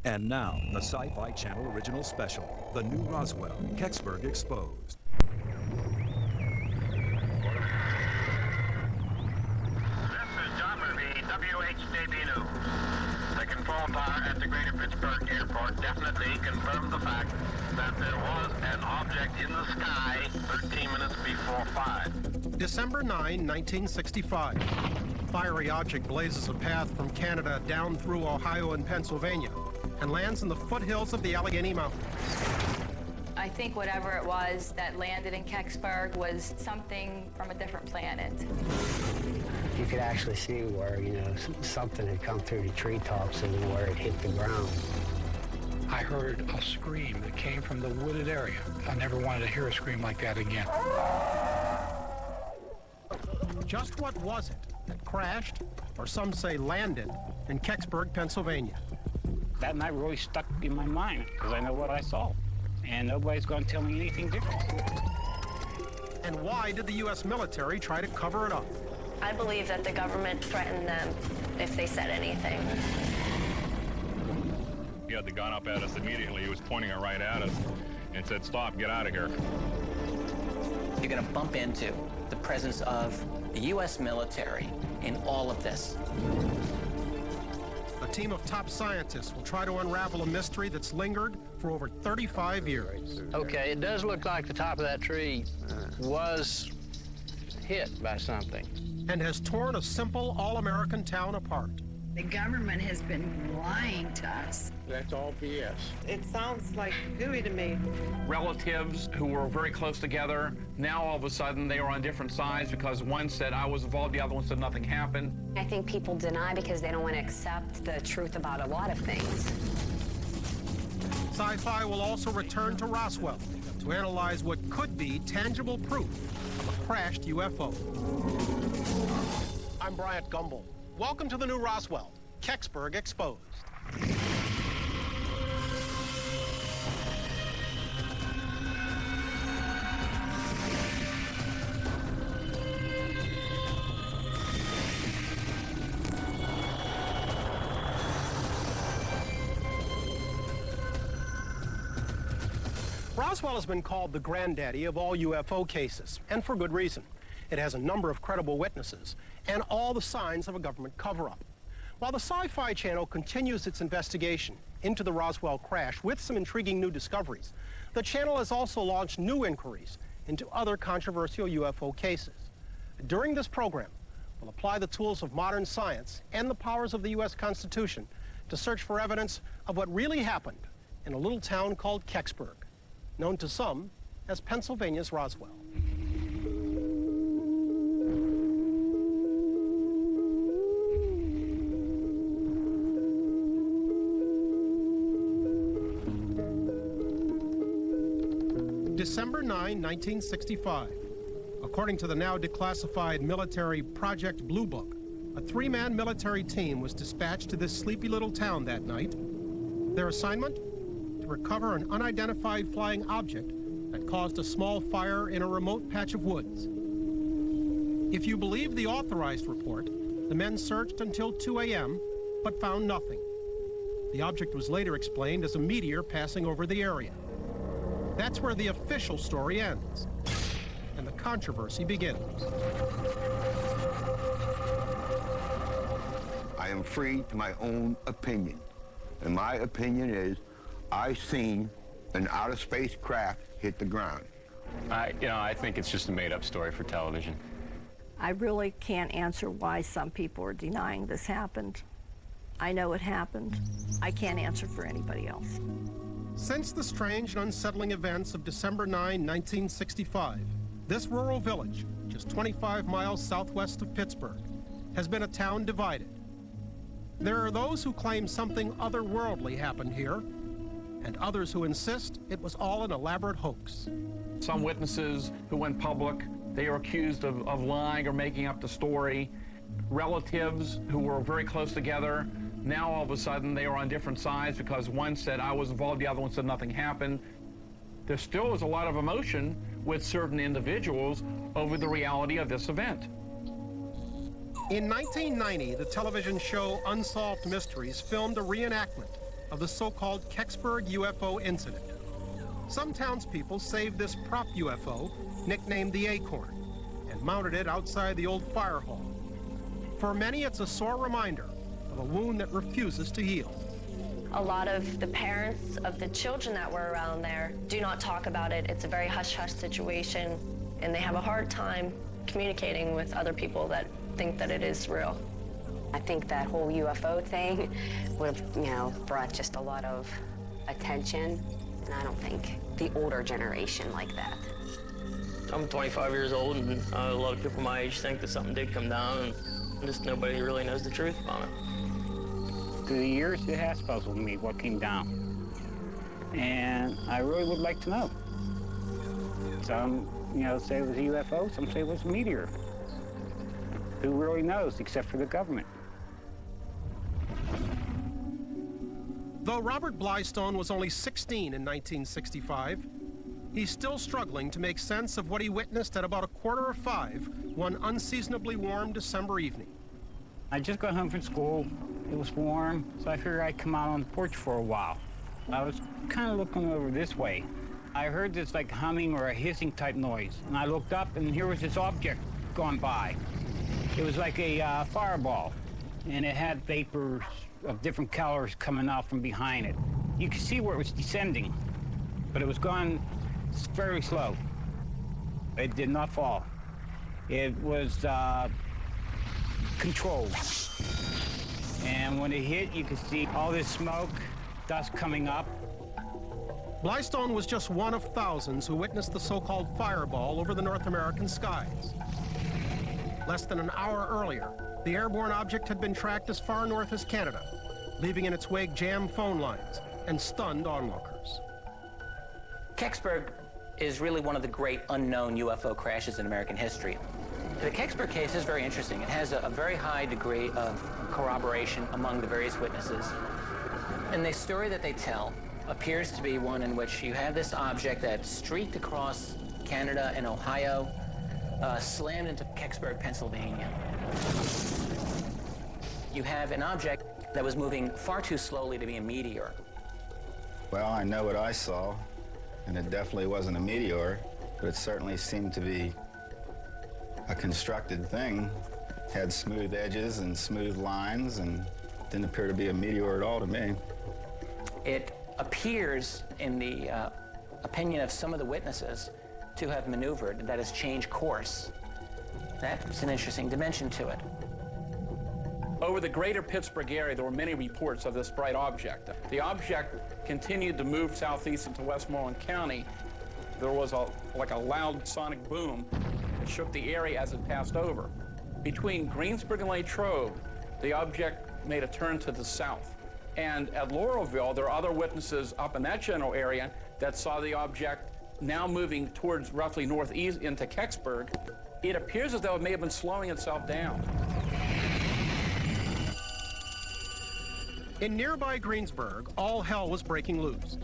And now, the Sci-Fi Channel original special, the new Roswell, Kecksburg Exposed. This is John Murphy, WHJB News. The control tower at the Greater Pittsburgh Airport definitely confirmed the fact that there was an object in the sky 13 minutes before 5. December 9, 1965. Fiery object blazes a path from Canada down through Ohio and Pennsylvania and lands in the foothills of the Allegheny Mountains. I think whatever it was that landed in Kecksburg was something from a different planet. You could actually see where, something had come through the treetops and where it hit the ground. I heard a scream that came from the wooded area. I never wanted to hear a scream like that again. Just what was it that crashed, or some say landed, in Kecksburg, Pennsylvania? That night really stuck in my mind because I know what I saw, and nobody's going to tell me anything different. And why did the U.S. military try to cover it up? I believe that the government threatened them if they said anything. He had the gun up at us immediately. He was pointing it right at us and said, "Stop, get out of here." You're going to bump into the presence of the U.S. military in all of this. A team of top scientists will try to unravel a mystery that's lingered for over 35 years. Okay, it does look like the top of that tree was hit by something. And has torn a simple all-American town apart. The government has been lying to us. That's all BS. It sounds like hooey to me. Relatives who were very close together, now all of a sudden they are on different sides because one said I was involved, the other one said nothing happened. I think people deny because they don't want to accept the truth about a lot of things. Sci-Fi will also return to Roswell to analyze what could be tangible proof of a crashed UFO. I'm Bryant Gumbel. Welcome to the new Roswell, Kecksburg Exposed. Roswell has been called the granddaddy of all UFO cases, and for good reason. It has a number of credible witnesses and all the signs of a government cover-up. While the Sci-Fi Channel continues its investigation into the Roswell crash with some intriguing new discoveries, the channel has also launched new inquiries into other controversial UFO cases. During this program, we'll apply the tools of modern science and the powers of the U.S. Constitution to search for evidence of what really happened in a little town called Kecksburg, known to some as Pennsylvania's Roswell. December 9, 1965. According to the now declassified military Project Blue Book, a three-man military team was dispatched to this sleepy little town that night. Their assignment? To recover an unidentified flying object that caused a small fire in a remote patch of woods. If you believe the authorized report, the men searched until 2 a.m., but found nothing. The object was later explained as a meteor passing over the area. That's where the official story ends, and the controversy begins. I am free to my own opinion, and my opinion is I seen an outer space craft hit the ground. I think it's just a made-up story for television. I really can't answer why some people are denying this happened. I know it happened. I can't answer for anybody else. Since the strange and unsettling events of December 9, 1965, this rural village, just 25 miles southwest of Pittsburgh, has been a town divided. There are those who claim something otherworldly happened here, and others who insist it was all an elaborate hoax. Some witnesses who went public, they are accused of lying or making up the story. Relatives who were very close together, now all of a sudden they are on different sides because one said I was involved, the other one said nothing happened. There still is a lot of emotion with certain individuals over the reality of this event. In 1990, the television show Unsolved Mysteries filmed a reenactment of the so-called Kecksburg UFO incident. Some townspeople saved this prop UFO, nicknamed the Acorn, and mounted it outside the old fire hall. For many, it's a sore reminder of a wound that refuses to heal. A lot of the parents of the children that were around there do not talk about it. It's a very hush-hush situation, and they have a hard time communicating with other people that think that it is real. I think that whole UFO thing would have, brought just a lot of attention, and I don't think the older generation like that. I'm 25 years old, and a lot of people my age think that something did come down, and just nobody really knows the truth about it. Through the years, it has puzzled me what came down. And I really would like to know. Some, say it was a UFO, some say it was a meteor. Who really knows, except for the government? Though Robert Blystone was only 16 in 1965, he's still struggling to make sense of what he witnessed at about 4:45 one unseasonably warm December evening. I just got home from school. It was warm, so I figured I'd come out on the porch for a while. I was kind of looking over this way. I heard this like humming or a hissing type noise, and I looked up, and here was this object going by. It was like a fireball, and it had vapors of different colors coming out from behind it. You could see where it was descending, but it was going very slow. It did not fall. It was controlled. And when it hit, you could see all this smoke, dust coming up. Blystone was just one of thousands who witnessed the so-called fireball over the North American skies. Less than an hour earlier, the airborne object had been tracked as far north as Canada, leaving in its wake jammed phone lines and stunned onlookers. Kecksburg is really one of the great unknown UFO crashes in American history. The Kecksburg case is very interesting. It has a very high degree of corroboration among the various witnesses. And the story that they tell appears to be one in which you have this object that streaked across Canada and Ohio, slammed into Kecksburg, Pennsylvania. You have an object that was moving far too slowly to be a meteor. Well, I know what I saw, and it definitely wasn't a meteor, but it certainly seemed to be a constructed thing. Had smooth edges and smooth lines, and didn't appear to be a meteor at all to me. It appears, in the opinion of some of the witnesses, to have maneuvered, that is, changed course. That's an interesting dimension to it. Over the greater Pittsburgh area, there were many reports of this bright object. The object continued to move southeast into Westmoreland County. There was like a loud sonic boom that shook the area as it passed over. Between Greensburg and Latrobe, the object made a turn to the south. And at Laurelville, there are other witnesses up in that general area that saw the object now moving towards roughly northeast into Kecksburg. It appears as though it may have been slowing itself down. In nearby Greensburg, all hell was breaking loose.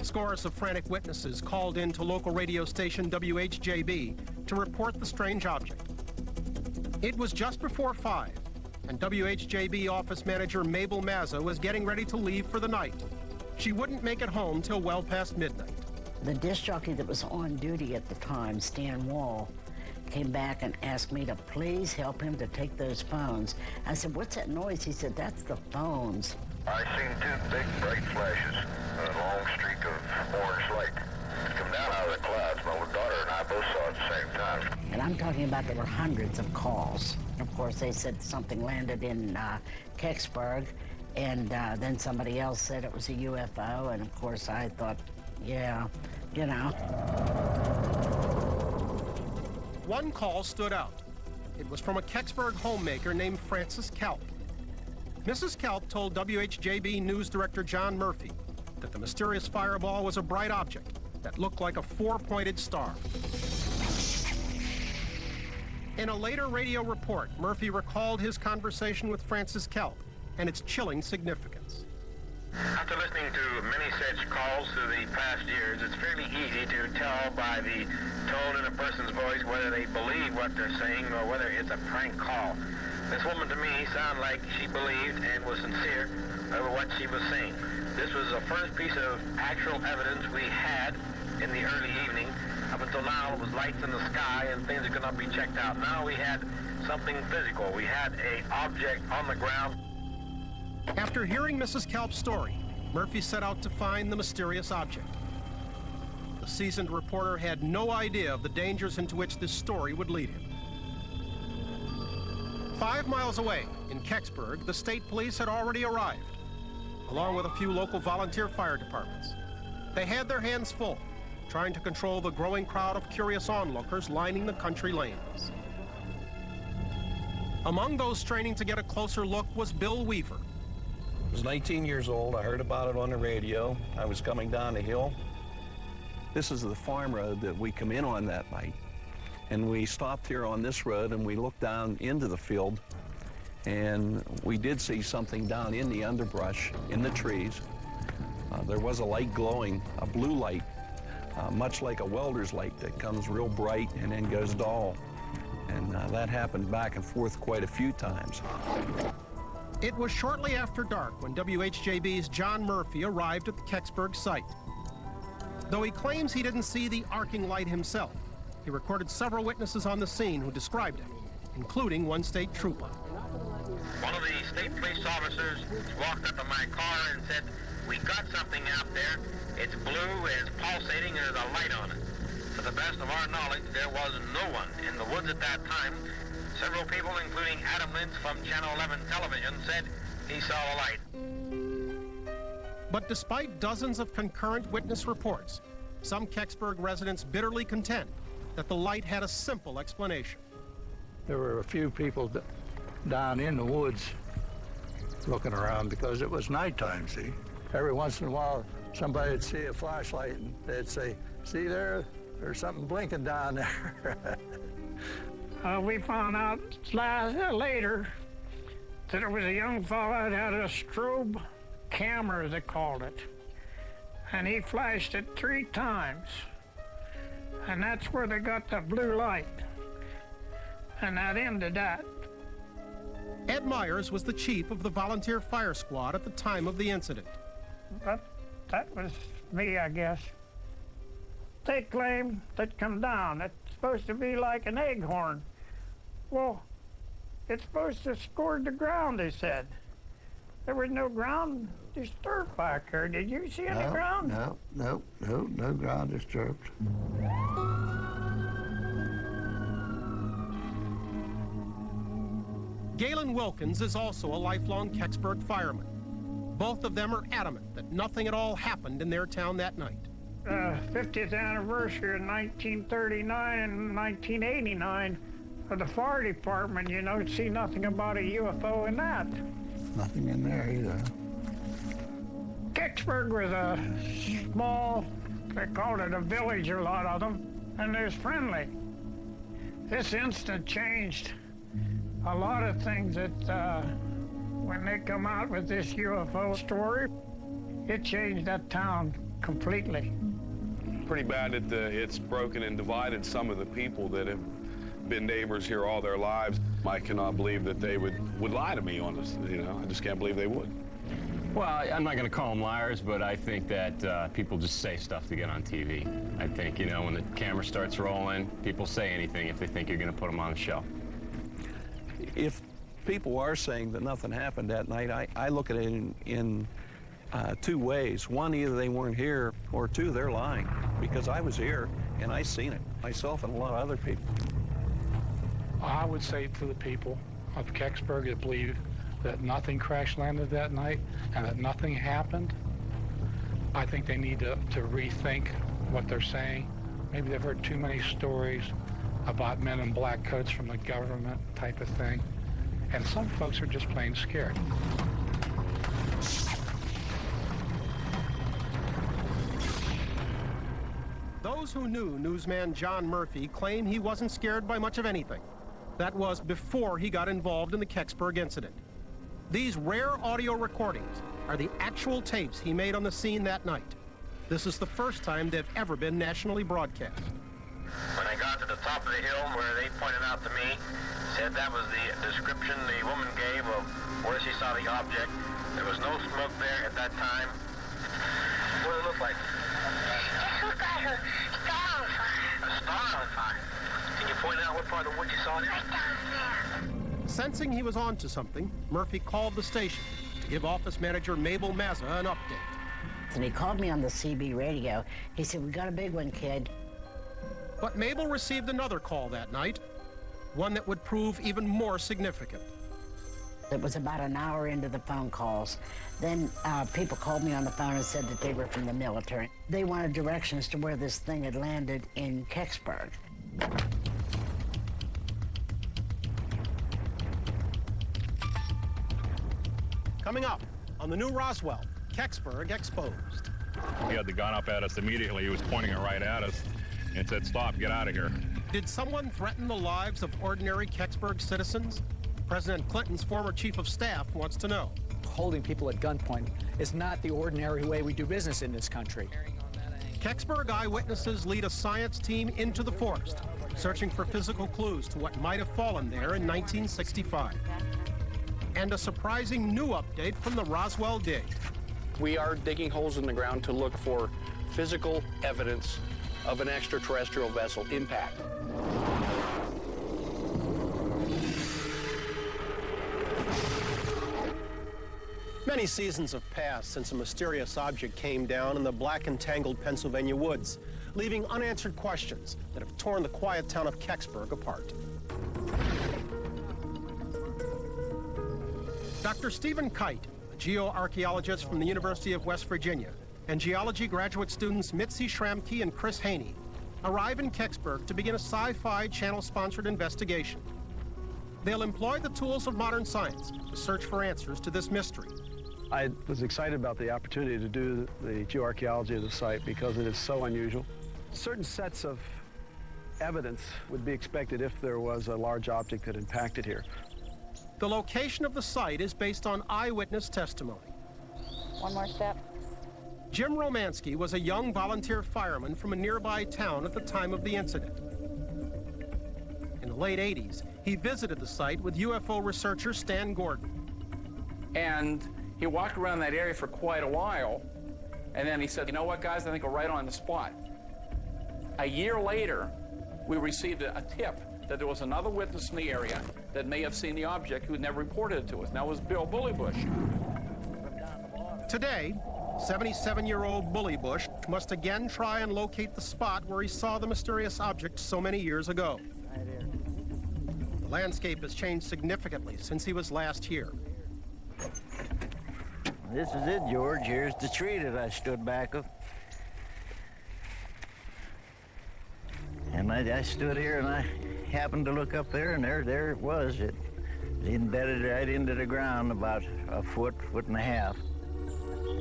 Scores of frantic witnesses called in to local radio station WHJB to report the strange object. It was just before 5, and WHJB office manager Mabel Mazza was getting ready to leave for the night. She wouldn't make it home till well past midnight. The disc jockey that was on duty at the time, Stan Wall, came back and asked me to please help him to take those phones. I said, "What's that noise?" He said, "That's the phones." I seen two big bright flashes and a long streak of orange light. It come down out of the clouds. My little daughter and I both saw it at the same time. And I'm talking about there were hundreds of calls. Of course, they said something landed in Kecksburg, and then somebody else said it was a UFO, and of course I thought, yeah, you know. One call stood out. It was from a Kecksburg homemaker named Frances Kelp. Mrs. Kelp told WHJB News Director John Murphy that the mysterious fireball was a bright object that looked like a 4-pointed star. In a later radio report, Murphy recalled his conversation with Frances Kelp and its chilling significance. After listening to many such calls through the past years, it's fairly easy to tell by the tone in a person's voice whether they believe what they're saying or whether it's a prank call. This woman to me sounded like she believed and was sincere over what she was saying. This was the first piece of actual evidence we had in the early evening. Up until now, it was lights in the sky and things that could not be checked out. Now we had something physical. We had an object on the ground. After hearing Mrs. Kelp's story, Murphy set out to find the mysterious object. The seasoned reporter had no idea of the dangers into which this story would lead him. 5 miles away, in Kecksburg, the state police had already arrived, along with a few local volunteer fire departments. They had their hands full, trying to control the growing crowd of curious onlookers lining the country lanes. Among those straining to get a closer look was Bill Weaver. I was 19 years old. I heard about it on the radio. I was coming down the hill. This is the farm road that we come in on that night. And we stopped here on this road and we looked down into the field, and we did see something down in the underbrush, in the trees. There was a light glowing, a blue light, much like a welder's light that comes real bright and then goes dull. And that happened back and forth quite a few times. It was shortly after dark when WHJB's John Murphy arrived at the Kecksburg site. Though he claims he didn't see the arcing light himself, he recorded several witnesses on the scene who described it, including one state trooper. One of the state police officers walked up to my car and said, "We got something out there. It's blue, it's pulsating, and there's a light on it." To the best of our knowledge, there was no one in the woods at that time. Several people, including Adam Lynch from Channel 11 television, said he saw the light. But despite dozens of concurrent witness reports, some Kecksburg residents bitterly contend that the light had a simple explanation. There were a few people down in the woods looking around because it was nighttime, see? Every once in a while, somebody would see a flashlight and they'd say, "See there? There's something blinking down there." We found out later that it was a young fella that had a strobe camera, they called it. And he flashed it 3 times. And that's where they got the blue light. And that ended that. Ed Myers was the chief of the volunteer fire squad at the time of the incident. That was me, I guess. They claim that come down. It's supposed to be like an eighthorn. Well, it's supposed to score the ground, they said. There was no ground disturbed back there. Did you see any ground? No ground disturbed. Galen Wilkins is also a lifelong Kecksburg fireman. Both of them are adamant that nothing at all happened in their town that night. 50th anniversary in 1939 and 1989 of the fire department. You don't see nothing about a UFO in that. Nothing in there either. Kecksburg was a small, they called it a village, a lot of them, and it was friendly. This incident changed a lot of things that when they come out with this UFO story, it changed that town completely. Pretty bad that it's broken and divided some of the people that have been neighbors here all their lives. I cannot believe that they would lie to me on this, you know. I just can't believe they would. Well, I'm not going to call them liars, but I think that people just say stuff to get on TV. I think, you know, when the camera starts rolling, people say anything if they think you're going to put them on the show. If people are saying that nothing happened that night, I look at it in 2 ways. One, either they weren't here, or 2, they're lying, because I was here and I seen it myself and a lot of other people. I would say to the people of Kecksburg that believe that nothing crash landed that night and that nothing happened, I think they need to rethink what they're saying. Maybe they've heard too many stories about men in black coats from the government type of thing. And some folks are just plain scared. Those who knew newsman John Murphy claim he wasn't scared by much of anything. That was before he got involved in the Kecksburg incident. These rare audio recordings are the actual tapes he made on the scene that night. This is the first time they've ever been nationally broadcast. When I got to at the top of the hill where they pointed out to me, said that was the description the woman gave of where she saw the object. There was no smoke there at that time. What did it look like? It looked like a star on fire. A star on fire. Can you point out what part of the wood you saw it in? Right down there. Sensing he was on to something, Murphy called the station to give office manager Mabel Mazza an update. And he called me on the CB radio. He said, "We got a big one, kid." But Mabel received another call that night, one that would prove even more significant. It was about an hour into the phone calls. Then people called me on the phone and said that they were from the military. They wanted directions to where this thing had landed in Kecksburg. Coming up on the new Roswell, Kecksburg Exposed. He had the gun up at us immediately. He was pointing it right at us and said, "Stop, get out of here." Did someone threaten the lives of ordinary Kecksburg citizens? President Clinton's former chief of staff wants to know. Holding people at gunpoint is not the ordinary way we do business in this country. Kecksburg eyewitnesses lead a science team into the forest, searching for physical clues to what might have fallen there in 1965. And a surprising new update from the Roswell dig. We are digging holes in the ground to look for physical evidence of an extraterrestrial vessel impact. Many seasons have passed since a mysterious object came down in the black and tangled Pennsylvania woods, leaving unanswered questions that have torn the quiet town of Kecksburg apart. Dr. Stephen Kite, a geoarchaeologist from the University of West Virginia, and geology graduate students Mitzi Schramke and Chris Haney arrive in Kecksburg to begin a Sci-Fi Channel-sponsored investigation. They'll employ the tools of modern science to search for answers to this mystery. I was excited about the opportunity to do the geoarchaeology of the site because it is so unusual. Certain sets of evidence would be expected if there was a large object that impacted here. The location of the site is based on eyewitness testimony. One more step. Jim Romansky was a young volunteer fireman from a nearby town at the time of the incident. In the late 80s, he visited the site with UFO researcher Stan Gordon. And he walked around that area for quite a while, and then he said, "You know what, guys, I think we're right on the spot." A year later, we received a tip that there was another witness in the area that may have seen the object who had never reported it to us. And that was Bill Bullybush. Today, 77-year-old Bullybush must again try and locate the spot where he saw the mysterious object so many years ago. The landscape has changed significantly since he was last here. This is it, George. Here's the tree that I stood back of. And I stood here and I happened to look up there, and there it was. It embedded right into the ground about a foot and a half.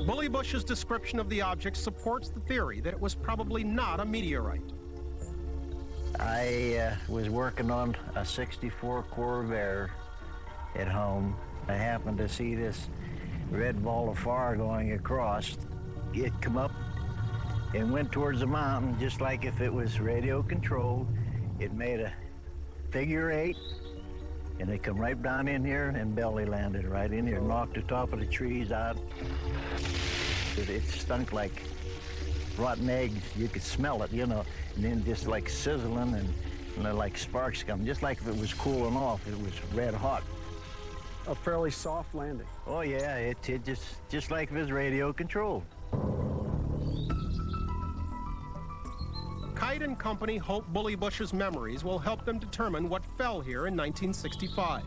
Bullybush's description of the object supports the theory that it was probably not a meteorite. I was working on a 64 Corvair at home. I happened to see this red ball of fire going across. It come up and went towards the mountain just like if it was radio controlled. It made a figure 8, and it come right down in here and belly landed right in here, knocked the top of the trees out. It stunk like rotten eggs. You could smell it, you know, and then just like sizzling and like sparks coming, just like if it was cooling off. It was red hot. A fairly soft landing. Oh yeah, it just like if it was radio controlled. Kite and company hope Bullybush's memories will help them determine what fell here in 1965.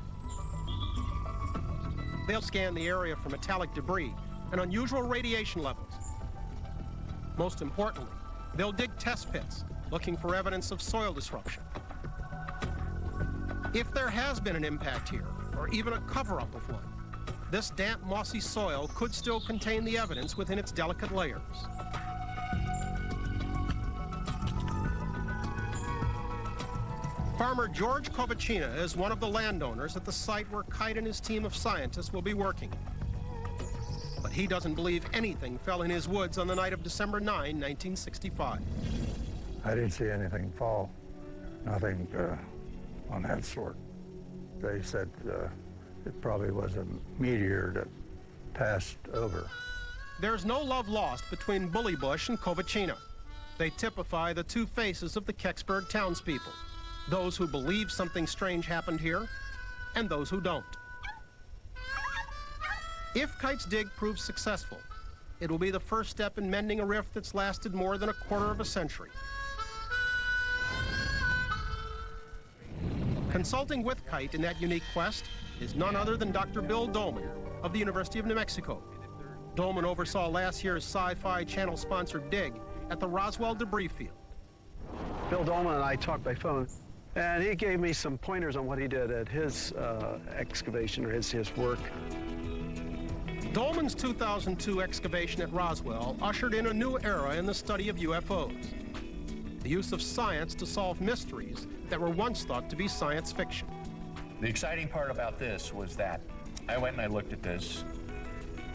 They'll scan the area for metallic debris and unusual radiation levels. Most importantly, they'll dig test pits, looking for evidence of soil disruption. If there has been an impact here, or even a cover-up of one, this damp, mossy soil could still contain the evidence within its delicate layers. Farmer George Kovacina is one of the landowners at the site where Kite and his team of scientists will be working. But he doesn't believe anything fell in his woods on the night of December 9, 1965. I didn't see anything fall. Nothing on that sort. They said it probably was a meteor that passed over. There's no love lost between Bullybush and Kovacina. They typify the two faces of the Kecksburg townspeople, those who believe something strange happened here and those who don't. If Kite's dig proves successful, it will be the first step in mending a rift that's lasted more than a quarter of a century. Consulting with Kite in that unique quest is none other than Dr. Bill Dolman of the University of New Mexico. Dolman oversaw last year's Sci-Fi Channel sponsored dig at the Roswell debris field. Bill Dolman and I talked by phone, and he gave me some pointers on what he did at his excavation or his work. Dolman's 2002 excavation at Roswell ushered in a new era in the study of UFOs. The use of science to solve mysteries that were once thought to be science fiction. The exciting part about this was that I went and I looked at this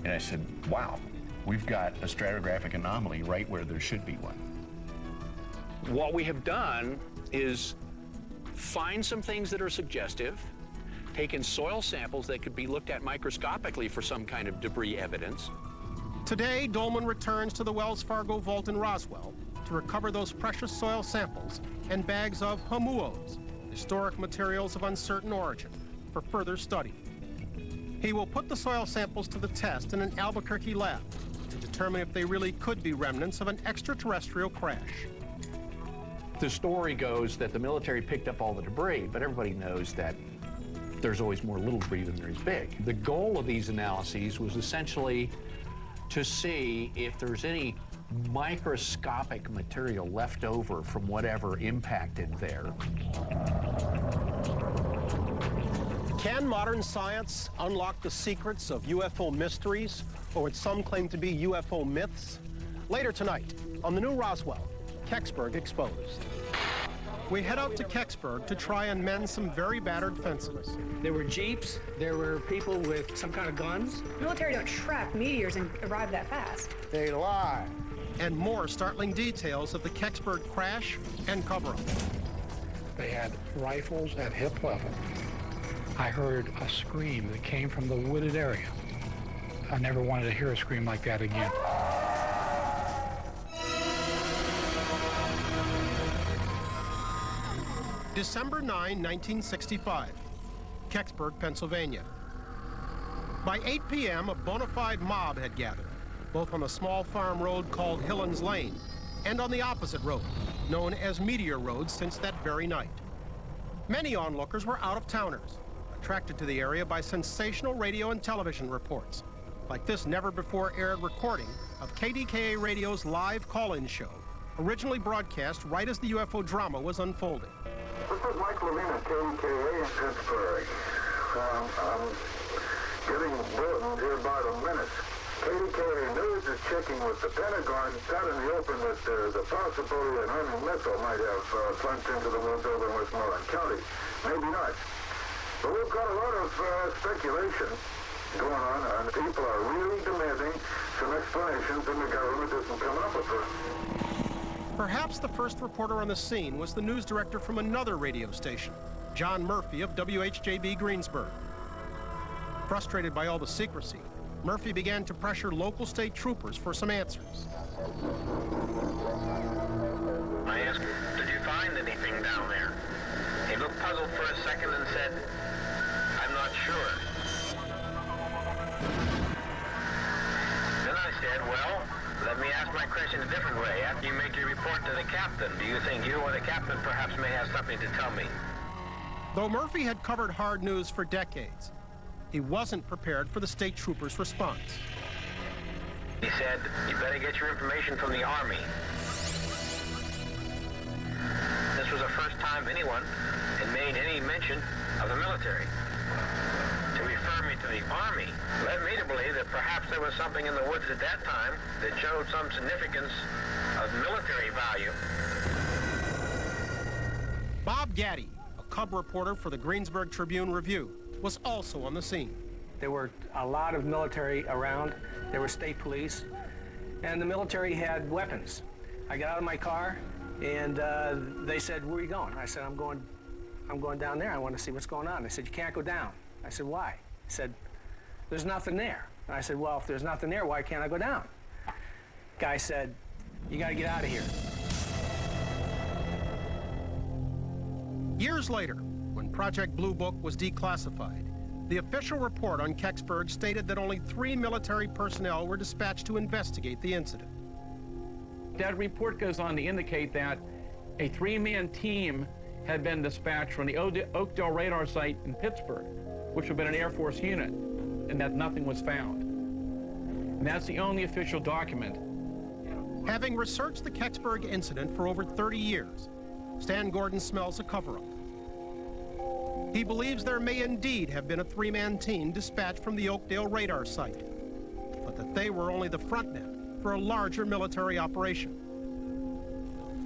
and I said, wow, we've got a stratigraphic anomaly right where there should be one. What we have done is find some things that are suggestive, taken soil samples that could be looked at microscopically for some kind of debris evidence. Today, Dolman returns to the Wells Fargo vault in Roswell to recover those precious soil samples and bags of hamuos, historic materials of uncertain origin, for further study. He will put the soil samples to the test in an Albuquerque lab to determine if they really could be remnants of an extraterrestrial crash. The story goes that the military picked up all the debris, but everybody knows that there's always more little debris than there is big. The goal of these analyses was essentially to see if there's any microscopic material left over from whatever impacted there. Can modern science unlock the secrets of UFO mysteries, or what some claim to be UFO myths? Later tonight, on the new Roswell, Kecksburg Exposed. We head out to Kecksburg to try and mend some very battered fences. There were jeeps, there were people with some kind of guns. The military don't track meteors and arrive that fast. They lie. And more startling details of the Kecksburg crash and cover-up. They had rifles at hip level. I heard a scream that came from the wooded area. I never wanted to hear a scream like that again. December 9, 1965, Kecksburg, Pennsylvania. By 8 p.m., a bona fide mob had gathered, both on a small farm road called Hillen's Lane and on the opposite road, known as Meteor Road, since that very night. Many onlookers were out-of-towners, attracted to the area by sensational radio and television reports, like this never-before-aired recording of KDKA Radio's live call-in show, originally broadcast right as the UFO drama was unfolding. This is Mike Levine at KDKA in Pittsburgh. I'm getting bulletins here by the minute. KDKA News is checking with the Pentagon, out in the open that the possibility an Army missile might have plunged into the woods over in Westmoreland County. Maybe not. But we've got a lot of speculation going on, and people are really demanding some explanations, and the government isn't coming up with them. Perhaps the first reporter on the scene was the news director from another radio station, John Murphy of WHJB Greensburg. Frustrated by all the secrecy, Murphy began to pressure local state troopers for some answers. I asked, did you find anything down there? He looked puzzled for a second and said, I'm not sure. Then I said, well, let me ask my question a different way. After you make your report to the captain, do you think you or the captain perhaps may have something to tell me? Though Murphy had covered hard news for decades, he wasn't prepared for the state troopers' response. He said, you better get your information from the Army. This was the first time anyone had made any mention of the military. To refer me to the Army led me to believe that perhaps there was something in the woods at that time that showed some significance of military value. Bob Gaddy, a cub reporter for the Greensburg Tribune-Review, was also on the scene. There were a lot of military around. There were state police, and the military had weapons. I got out of my car, And they said, "Where are you going?" I said, I'm going down there. I want to see what's going on." They said, "You can't go down." I said, "Why?" He said, "There's nothing there." And I said, "Well, if there's nothing there, why can't I go down?" Guy said, "You got to get out of here." Years later, when Project Blue Book was declassified, the official report on Kecksburg stated that only 3 military personnel were dispatched to investigate the incident. That report goes on to indicate that a 3-man team had been dispatched from the Oakdale radar site in Pittsburgh, which had been an Air Force unit, and that nothing was found. And that's the only official document. Having researched the Kecksburg incident for over 30 years, Stan Gordon smells a cover-up. He believes there may indeed have been a 3-man team dispatched from the Oakdale radar site, but that they were only the front men for a larger military operation.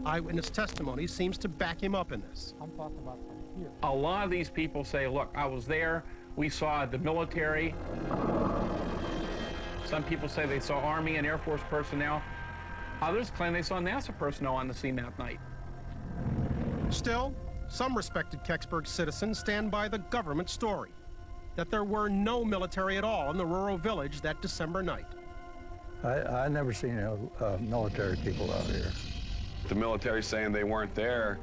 Eyewitness testimony seems to back him up in this. I'm talking about here. A lot of these people say, "Look, I was there, we saw the military." Some people say they saw Army and Air Force personnel. Others claim they saw NASA personnel on the scene that night. Still, some respected Kecksburg citizens stand by the government story, that there were no military at all in the rural village that December night. I never seen military people out here. The military saying they weren't there,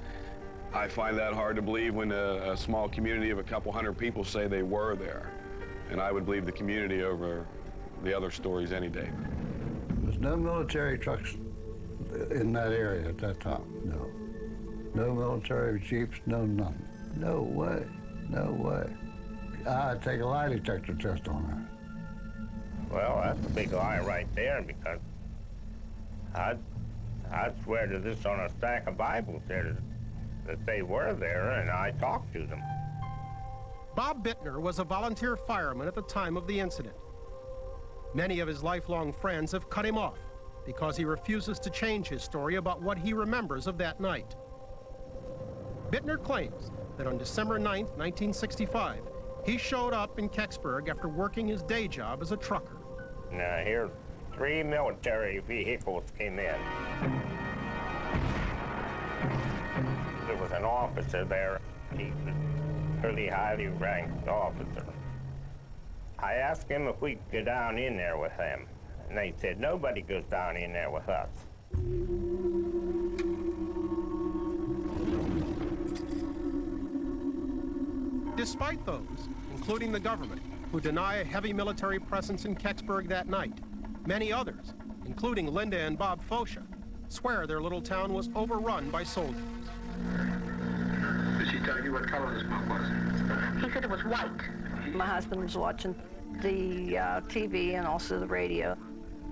I find that hard to believe when a small community of a couple hundred people say they were there. And I would believe the community over the other stories any day. There's no military trucks in that area at that time, no. No military jeeps, no nothing. No way, no way. I'd take a lie detector test on that. Well, that's a big lie right there, because I'd swear to this on a stack of Bibles there that they were there, and I talked to them. Bob Bittner was a volunteer fireman at the time of the incident. Many of his lifelong friends have cut him off because he refuses to change his story about what he remembers of that night. Bittner claims that on December 9th, 1965, he showed up in Kecksburg after working his day job as a trucker. Now, here, 3 military vehicles came in. There was an officer there. He was a pretty highly ranked officer. I asked him if we could go down in there with him, and they said, "Nobody goes down in there with us." Despite those, including the government, who deny a heavy military presence in Kecksburg that night, many others, including Linda and Bob Fosha, swear their little town was overrun by soldiers. Did she tell you what color the smoke was? He said it was white. My husband was watching the TV and also the radio,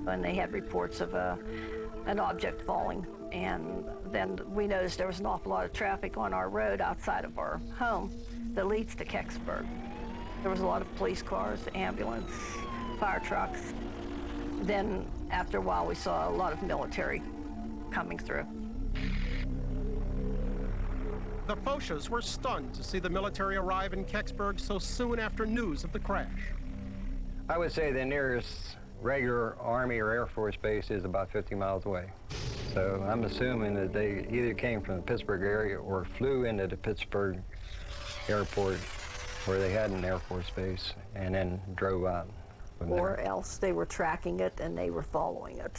and they had reports of an object falling. And then we noticed there was an awful lot of traffic on our road outside of our home that leads to Kecksburg. There was a lot of police cars, ambulance, fire trucks. Then after a while, we saw a lot of military coming through. The Foshas were stunned to see the military arrive in Kecksburg so soon after news of the crash. I would say the nearest regular Army or Air Force base is about 50 miles away. So I'm assuming that they either came from the Pittsburgh area or flew into the Pittsburgh airport where they had an Air Force base and then drove out from there. Or else they were tracking it and they were following it.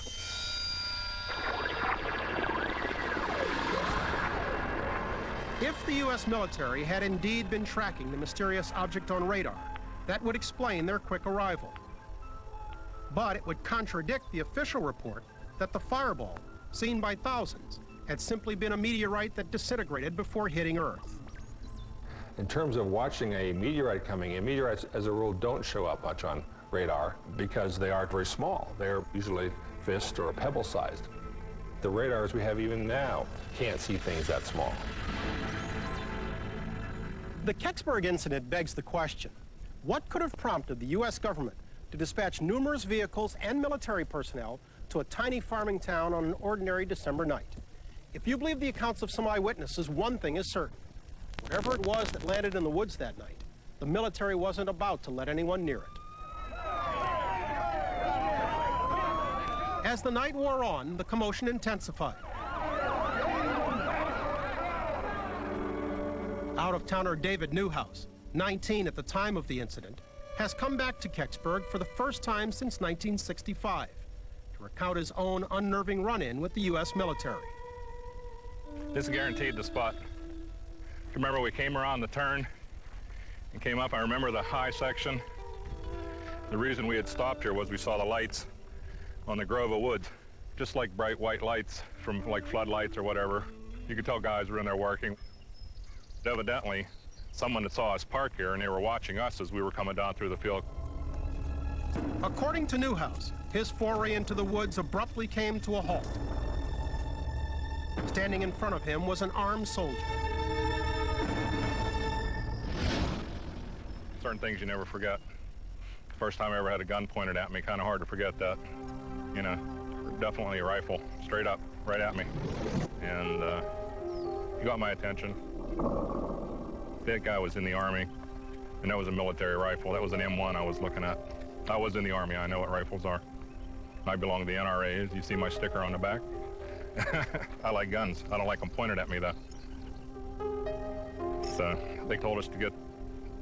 If the U.S. military had indeed been tracking the mysterious object on radar, that would explain their quick arrival. But it would contradict the official report that the fireball, seen by thousands, had simply been a meteorite that disintegrated before hitting Earth. In terms of watching a meteorite coming in, meteorites as a rule don't show up much on radar because they are very small. They're usually fist or pebble-sized. The radars we have even now can't see things that small. The Kecksburg incident begs the question, what could have prompted the U.S. government to dispatch numerous vehicles and military personnel to a tiny farming town on an ordinary December night? If you believe the accounts of some eyewitnesses, one thing is certain. Whatever it was that landed in the woods that night, the military wasn't about to let anyone near it. As the night wore on, the commotion intensified. Out-of-towner David Newhouse, 19 at the time of the incident, has come back to Kecksburg for the first time since 1965 to recount his own unnerving run-in with the U.S. military. This is guaranteed the spot. Remember, we came around the turn and came up. I remember the high section. The reason we had stopped here was we saw the lights on the grove of woods, just like bright white lights from like floodlights or whatever. You could tell guys were in there working. Evidently, someone that saw us park here and they were watching us as we were coming down through the field. According to Newhouse, his foray into the woods abruptly came to a halt. Standing in front of him was an armed soldier. Certain things you never forget. First time I ever had a gun pointed at me, kind of hard to forget that. You know, definitely a rifle, straight up, right at me. And he got my attention. That guy was in the Army, and that was a military rifle. That was an M1 I was looking at. I was in the Army, I know what rifles are. I belong to the NRA. You see my sticker on the back? I like guns. I don't like them pointed at me, though. So they told us to get,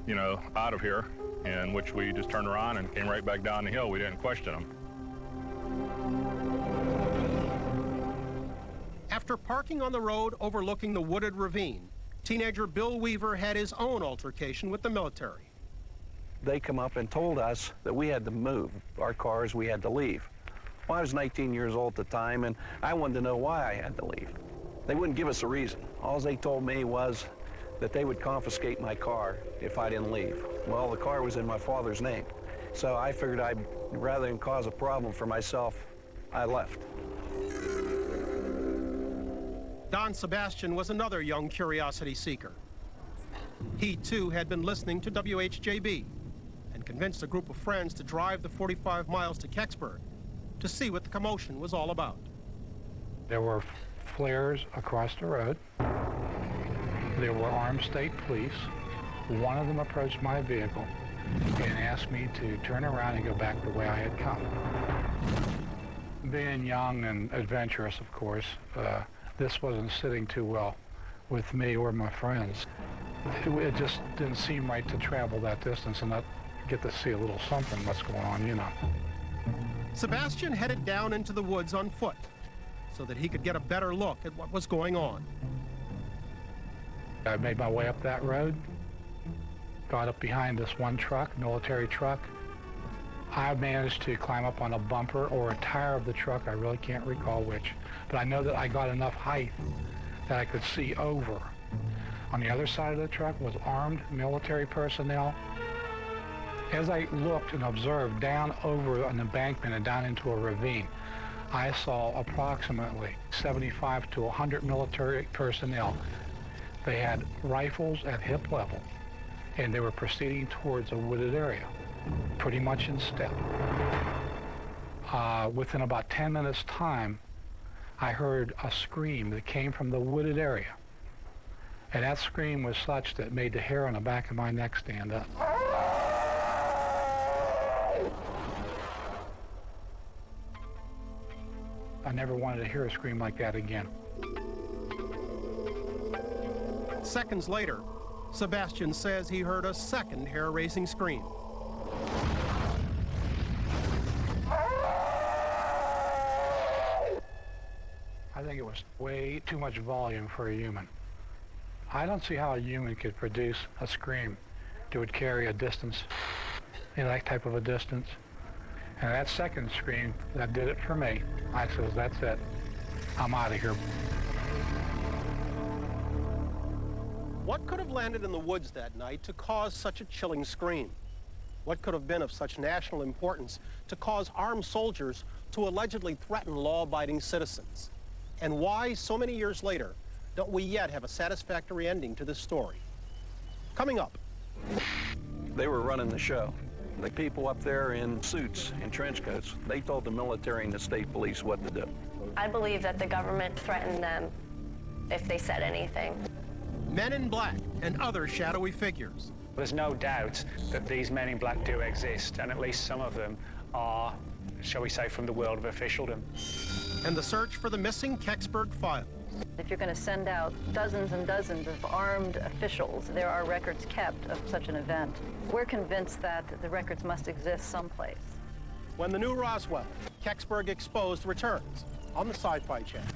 you know, out of here, in which we just turned around and came right back down the hill. We didn't question them. After parking on the road overlooking the wooded ravine, teenager Bill Weaver had his own altercation with the military. They come up and told us that we had to move our cars, we had to leave. Well, I was 19 years old at the time, and I wanted to know why I had to leave. They wouldn't give us a reason. All they told me was that they would confiscate my car if I didn't leave. Well, the car was in my father's name, so I figured rather than cause a problem for myself, I left. Don Sebastian was another young curiosity seeker. He, too, had been listening to WHJB and convinced a group of friends to drive the 45 miles to Kecksburg to see what the commotion was all about. There were flares across the road. There were armed state police. One of them approached my vehicle and asked me to turn around and go back the way I had come. Being young and adventurous, of course, this wasn't sitting too well with me or my friends. It just didn't seem right to travel that distance and not get to see a little something what's going on, you know. Sebastian headed down into the woods on foot so that he could get a better look at what was going on. I made my way up that road, got up behind this one truck, military truck. I managed to climb up on a bumper or a tire of the truck, I really can't recall which, but I know that I got enough height that I could see over. On the other side of the truck was armed military personnel. As I looked and observed down over an embankment and down into a ravine, I saw approximately 75 to 100 military personnel. They had rifles at hip level, and they were proceeding towards a wooded area, pretty much in step. Within about 10 minutes' time, I heard a scream that came from the wooded area. And that scream was such that it made the hair on the back of my neck stand up. I never wanted to hear a scream like that again. Seconds later, Sebastian says he heard a second hair-raising scream. I think it was way too much volume for a human. I don't see how a human could produce a scream that would carry a distance, you know, that type of a distance. And that second scream, that did it for me. I says, that's it. I'm out of here. What could have landed in the woods that night to cause such a chilling scream? What could have been of such national importance to cause armed soldiers to allegedly threaten law-abiding citizens? And why, so many years later, don't we yet have a satisfactory ending to this story? Coming up. They were running the show. The people up there in suits and trench coats, they told the military and the state police what to do. I believe that the government threatened them if they said anything. Men in black and other shadowy figures. There's no doubt that these men in black do exist, and at least some of them are, shall we say, from the world of officialdom. And the search for the missing Kecksburg files. If you're going to send out dozens and dozens of armed officials, there are records kept of such an event. We're convinced that the records must exist someplace. When the new Roswell, Kecksburg Exposed returns on the Sci-Fi Channel.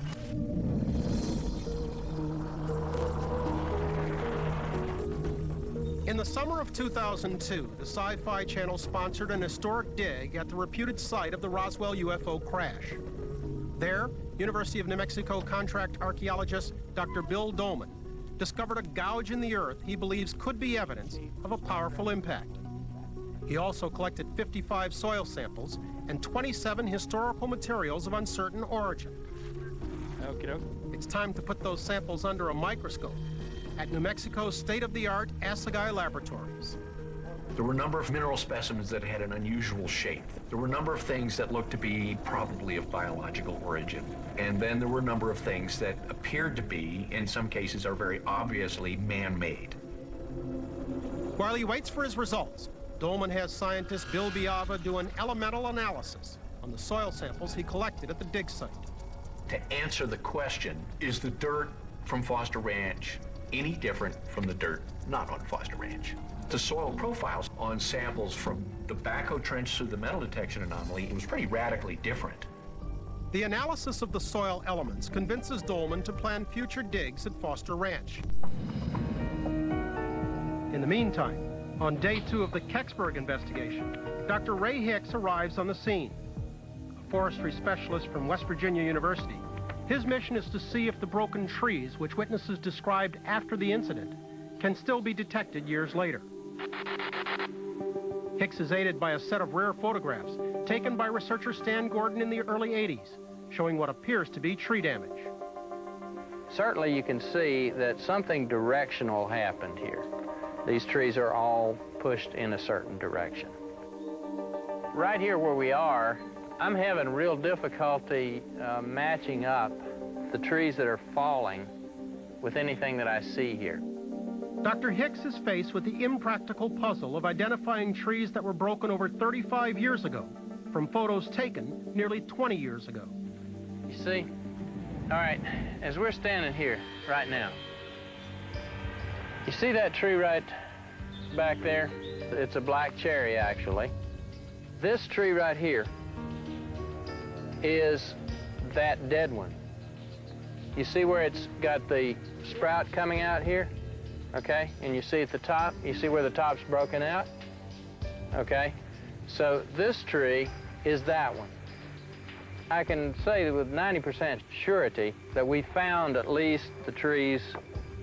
In the summer of 2002, the Sci-Fi Channel sponsored an historic dig at the reputed site of the Roswell UFO crash. There, University of New Mexico contract archaeologist Dr. Bill Dolman discovered a gouge in the earth he believes could be evidence of a powerful impact. He also collected 55 soil samples and 27 historical materials of uncertain origin. It's time to put those samples under a microscope at New Mexico's state-of-the-art Assagai Laboratories. There were a number of mineral specimens that had an unusual shape. There were a number of things that looked to be probably of biological origin. And then there were a number of things that appeared to be, in some cases, are very obviously man-made. While he waits for his results, Dolman has scientist Bill Biava do an elemental analysis on the soil samples he collected at the dig site. To answer the question, is the dirt from Foster Ranch any different from the dirt not on Foster Ranch? The soil profiles on samples from the backhoe trench through the metal detection anomaly, it was pretty radically different. The analysis of the soil elements convinces Dolman to plan future digs at Foster Ranch. In the meantime, on day 2 of the Kecksburg investigation, Dr. Ray Hicks arrives on the scene. A forestry specialist from West Virginia University, his mission is to see if the broken trees, which witnesses described after the incident, can still be detected years later. Hicks is aided by a set of rare photographs taken by researcher Stan Gordon in the early 80s, showing what appears to be tree damage. Certainly you can see that something directional happened here. These trees are all pushed in a certain direction. Right here where we are, I'm having real difficulty matching up the trees that are falling with anything that I see here. Dr. Hicks is faced with the impractical puzzle of identifying trees that were broken over 35 years ago from photos taken nearly 20 years ago. You see? All right, as we're standing here right now, you see that tree right back there? It's a black cherry, actually. This tree right here is that dead one. You see where it's got the sprout coming out here? Okay, and you see at the top, you see where the top's broken out? Okay, so this tree is that one. I can say with 90% surety that we found at least the trees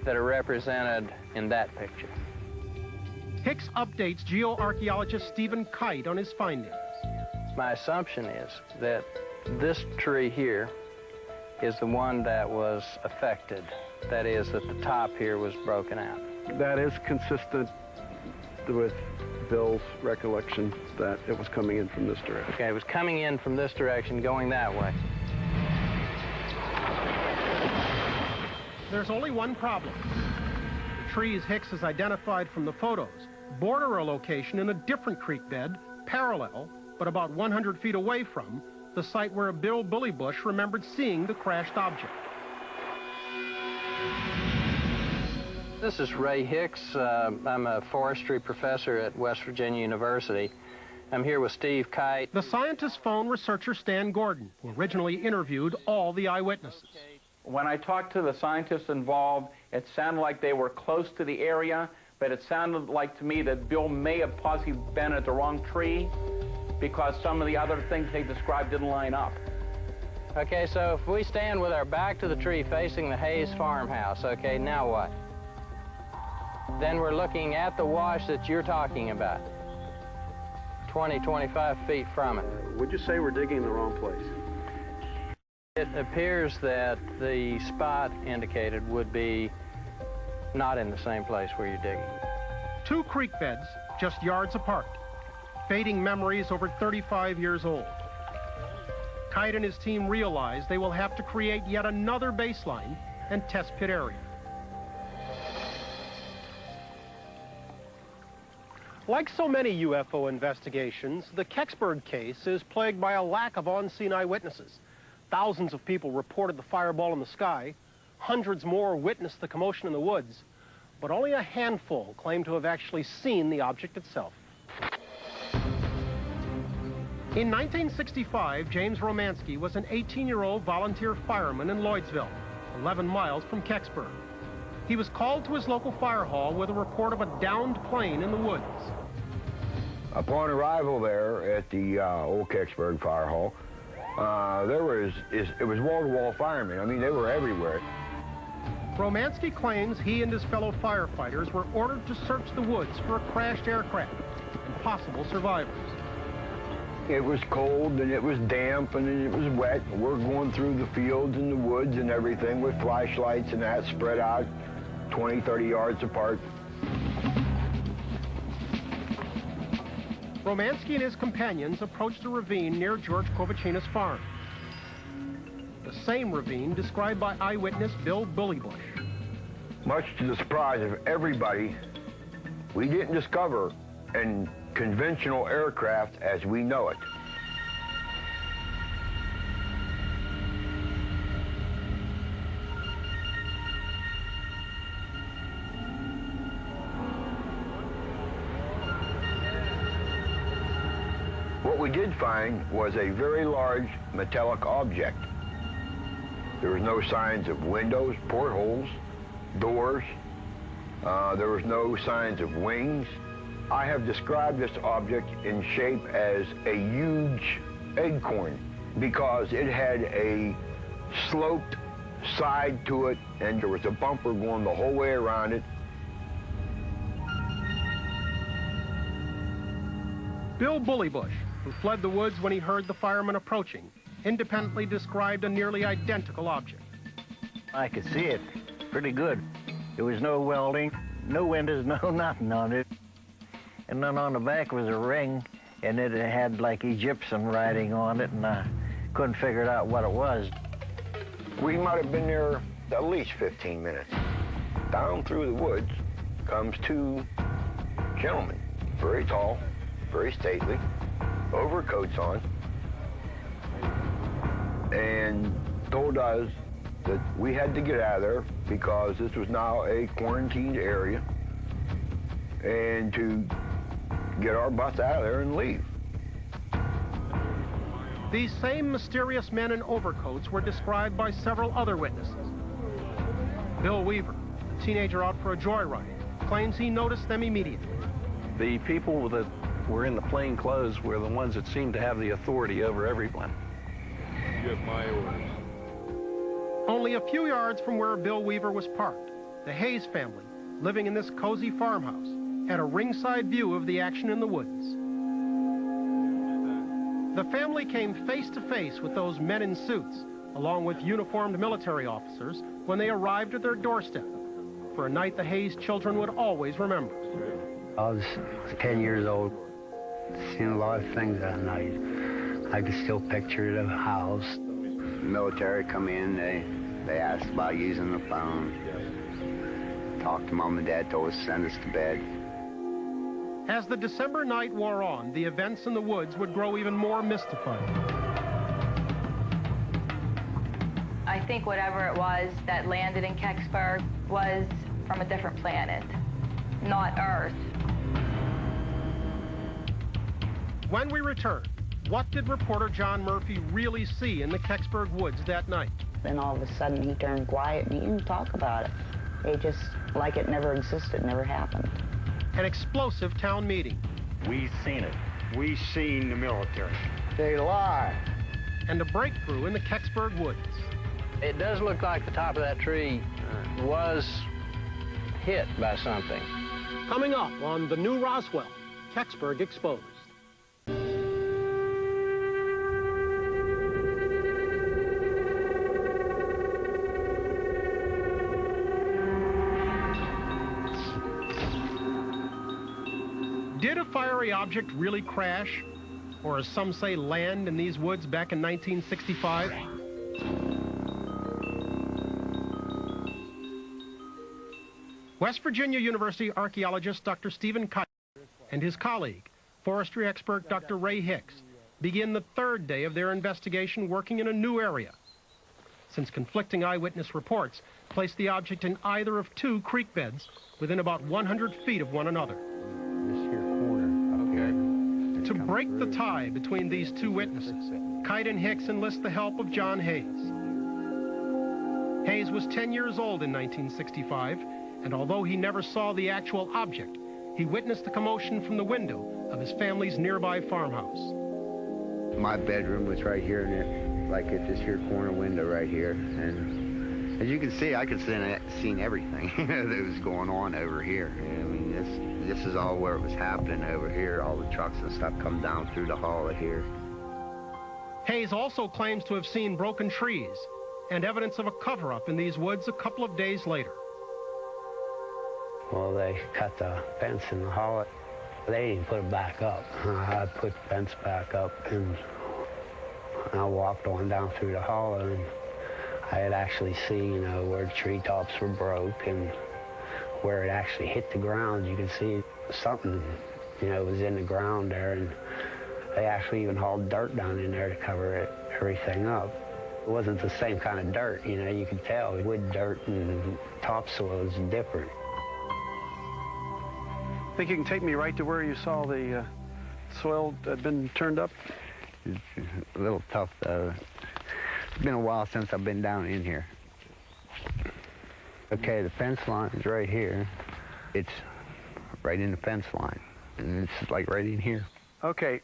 that are represented in that picture. Hicks updates geoarchaeologist Stephen Kite on his findings. My assumption is that this tree here is the one that was affected. That is, that the top here was broken out. That is consistent with Bill's recollection that it was coming in from this direction. Okay, it was coming in from this direction, going that way. There's only one problem. The trees Hicks has identified from the photos border a location in a different creek bed, parallel, but about 100 feet away from, the site where Bill Bullybush remembered seeing the crashed object. This is Ray Hicks. I'm a forestry professor at West Virginia University. I'm here with Steve Kite. The scientists phone researcher Stan Gordon, who originally interviewed all the eyewitnesses. When I talked to the scientists involved, it sounded like they were close to the area, but it sounded like to me that Bill may have possibly been at the wrong tree because some of the other things they described didn't line up. Okay, so if we stand with our back to the tree facing the Hayes farmhouse, okay, now what? Then we're looking at the wash that you're talking about, 20, 25 feet from it. Would you say we're digging in the wrong place? It appears that the spot indicated would be not in the same place where you're digging. 2 creek beds, just yards apart. Fading memories over 35 years old. Kite and his team realize they will have to create yet another baseline and test pit area. Like so many UFO investigations, the Kecksburg case is plagued by a lack of on-scene eyewitnesses. Thousands of people reported the fireball in the sky, Hundreds more witnessed the commotion in the woods, but only a handful claim to have actually seen the object itself. In 1965, James Romansky was an 18-year-old volunteer fireman in Lloydsville, 11 miles from Kecksburg. He was called to his local fire hall with a report of a downed plane in the woods. Upon arrival there at the old Kecksburg Fire Hall, it was wall-to-wall firemen. I mean, they were everywhere. Romansky claims he and his fellow firefighters were ordered to search the woods for a crashed aircraft and possible survivors. It was cold and it was damp and it was wet. We're going through the fields and the woods and everything with flashlights and that spread out 20, 30 yards apart. Romansky and his companions approached a ravine near George Kovachina's farm. The same ravine described by eyewitness Bill Bullybush. Much to the surprise of everybody, we didn't discover a conventional aircraft as we know it. What we did find was a very large metallic object. There was no signs of windows, portholes, doors. There was no signs of wings. I have described this object in shape as a huge acorn because it had a sloped side to it and there was a bumper going the whole way around it. Bill Bullybush, who fled the woods when he heard the firemen approaching, independently described a nearly identical object. I could see it pretty good. There was no welding, no windows, no nothing on it. And then on the back was a ring, and it had like Egyptian writing on it, and I couldn't figure out what it was. We might have been there at least 15 minutes. Down through the woods comes two gentlemen, very tall, very stately, overcoats on, and told us that we had to get out of there because this was now a quarantined area and to get our butts out of there and leave. These same mysterious men in overcoats were described by several other witnesses. Bill Weaver, a teenager out for a joyride, claims he noticed them immediately. The people that were in the plain clothes were the ones that seemed to have the authority over everyone. You have my orders. Only a few yards from where Bill Weaver was parked, the Hayes family, living in this cozy farmhouse, had a ringside view of the action in the woods. The family came face to face with those men in suits, along with uniformed military officers, when they arrived at their doorstep, for a night the Hayes children would always remember. I was 10 years old, seen a lot of things that night. I could still picture the house. Military come in, they asked about using the phone. Talked to Mom and Dad, told us to send us to bed. As the December night wore on, the events in the woods would grow even more mystifying. I think whatever it was that landed in Kecksburg was from a different planet, not Earth. When we return, what did reporter John Murphy really see in the Kecksburg woods that night? Then all of a sudden he turned quiet and he didn't talk about it. It just, like it never existed, never happened. An explosive town meeting. We seen it. We seen the military. They lie. And a breakthrough in the Kecksburg woods. It does look like the top of that tree was hit by something. Coming up on the new Roswell, Kecksburg Exposed. Did a fiery object really crash, or as some say, land in these woods back in 1965? West Virginia University archaeologist Dr. Stephen Kite and his colleague, forestry expert Dr. Ray Hicks, begin the third day of their investigation working in a new area. since conflicting eyewitness reports placed the object in either of two creek beds within about 100 feet of one another. This here corner, okay. To break the tie between these two witnesses, Kite and Hicks enlist the help of John Hayes. Hayes was 10 years old in 1965, and although he never saw the actual object, he witnessed the commotion from the window of his family's nearby farmhouse. My bedroom was right here, like at this here corner window right here. And as you can see, I could seen everything that was going on over here. I mean, this is all where it was happening over here. All the trucks and stuff come down through the hall of here. Hayes also claims to have seen broken trees and evidence of a cover-up in these woods a couple of days later. Well, they cut the fence in the hall. They didn't put it back up. I put the fence back up, and I walked on down through the hall, and I had actually seen, you know, where the treetops were broke and where it actually hit the ground. You could see something, you know, was in the ground there, and they actually even hauled dirt down in there to cover everything up. It wasn't the same kind of dirt, you know, you could tell. Wood dirt and topsoil is different. Think you can take me right to where you saw the soil had been turned up? It's a little tough, though. It's been a while since I've been down in here. Okay, the fence line is right here. It's right in the fence line, and it's like right in here. Okay.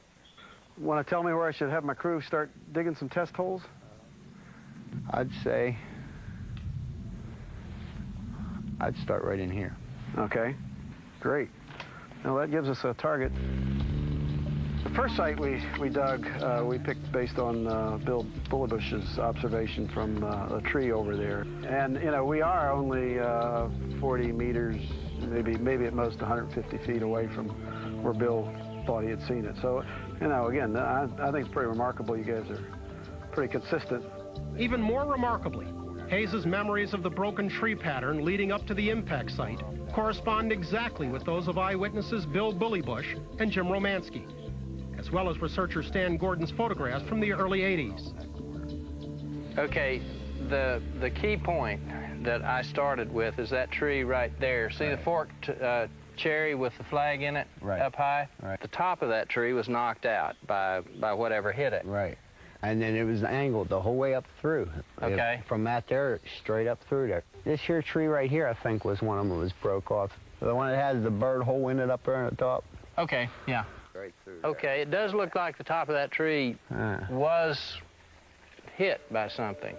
Want to tell me where I should have my crew start digging some test holes? I'd say I'd start right in here. Okay, great. Now that gives us a target. The first site we dug, we picked based on Bill Bullerbush's observation from a tree over there. And, you know, we are only 40 meters, maybe at most 150 feet away from where Bill thought he had seen it. So, you know, again, I think it's pretty remarkable. You guys are pretty consistent. Even more remarkably, Hayes's memories of the broken tree pattern leading up to the impact site correspond exactly with those of eyewitnesses Bill Bullybush and Jim Romansky, as well as researcher Stan Gordon's photographs from the early 80s. Okay, the key point that I started with is that tree right there. See the forked cherry with the flag in it up high? Right. The top of that tree was knocked out by whatever hit it. Right. And then it was angled the whole way up through. Okay. From that there, straight up through there. This here tree right here, I think, was one of them that was broke off. The one that has the bird hole in it up there on the top. Okay, yeah. Right through there. Okay, it does look like the top of that tree was hit by something.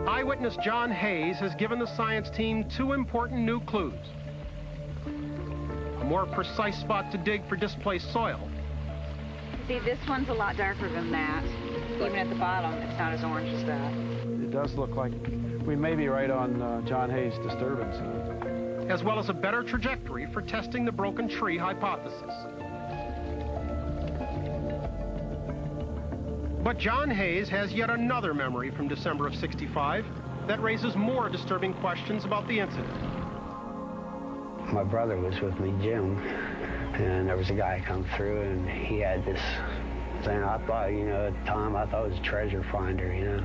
Eyewitness John Hayes has given the science team two important new clues. A more precise spot to dig for displaced soil. See, this one's a lot darker than that. Even at the bottom, it's not as orange as that. It does look like we may be right on John Hayes' disturbance. As well as a better trajectory for testing the broken tree hypothesis. But John Hayes has yet another memory from December of '65 that raises more disturbing questions about the incident. My brother was with me, Jim, and there was a guy come through, and he had this thing. I thought, you know, at the time, I thought it was a treasure finder, you know.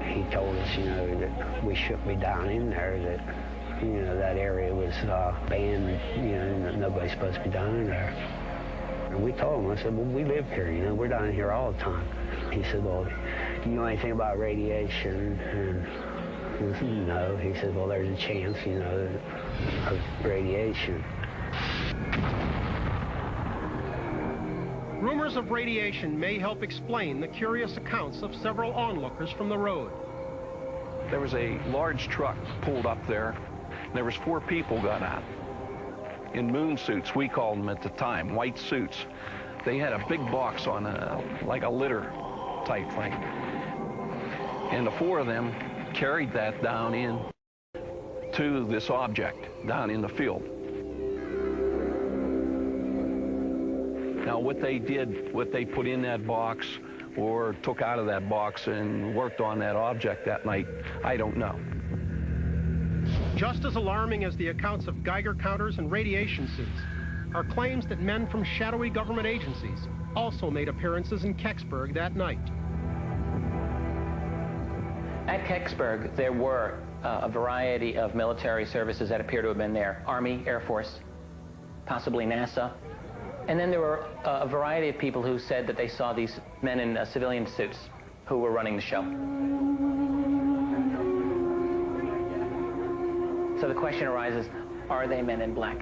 He told us, you know, that we shouldn't be down in there, that, you know, that area was banned, you know, nobody's supposed to be down in there. And we told him, I said, well, we live here, you know, we're down here all the time. He said, well, do you know anything about radiation? And I said, no. He said, well, there's a chance, you know, of radiation. Rumors of radiation may help explain the curious accounts of several onlookers from the road. There was a large truck pulled up there. There was 4 people got out. In moon suits, we called them at the time, white suits. They had a big box on like a litter type thing. And the 4 of them carried that down in to this object down in the field. Now what they did, what they put in that box or took out of that box and worked on that object that night, I don't know. Just as alarming as the accounts of Geiger counters and radiation suits are claims that men from shadowy government agencies also made appearances in Kecksburg that night. At Kecksburg, there were a variety of military services that appear to have been there. Army, Air Force, possibly NASA. And then there were a variety of people who said that they saw these men in civilian suits who were running the show. So the question arises, are they men in black?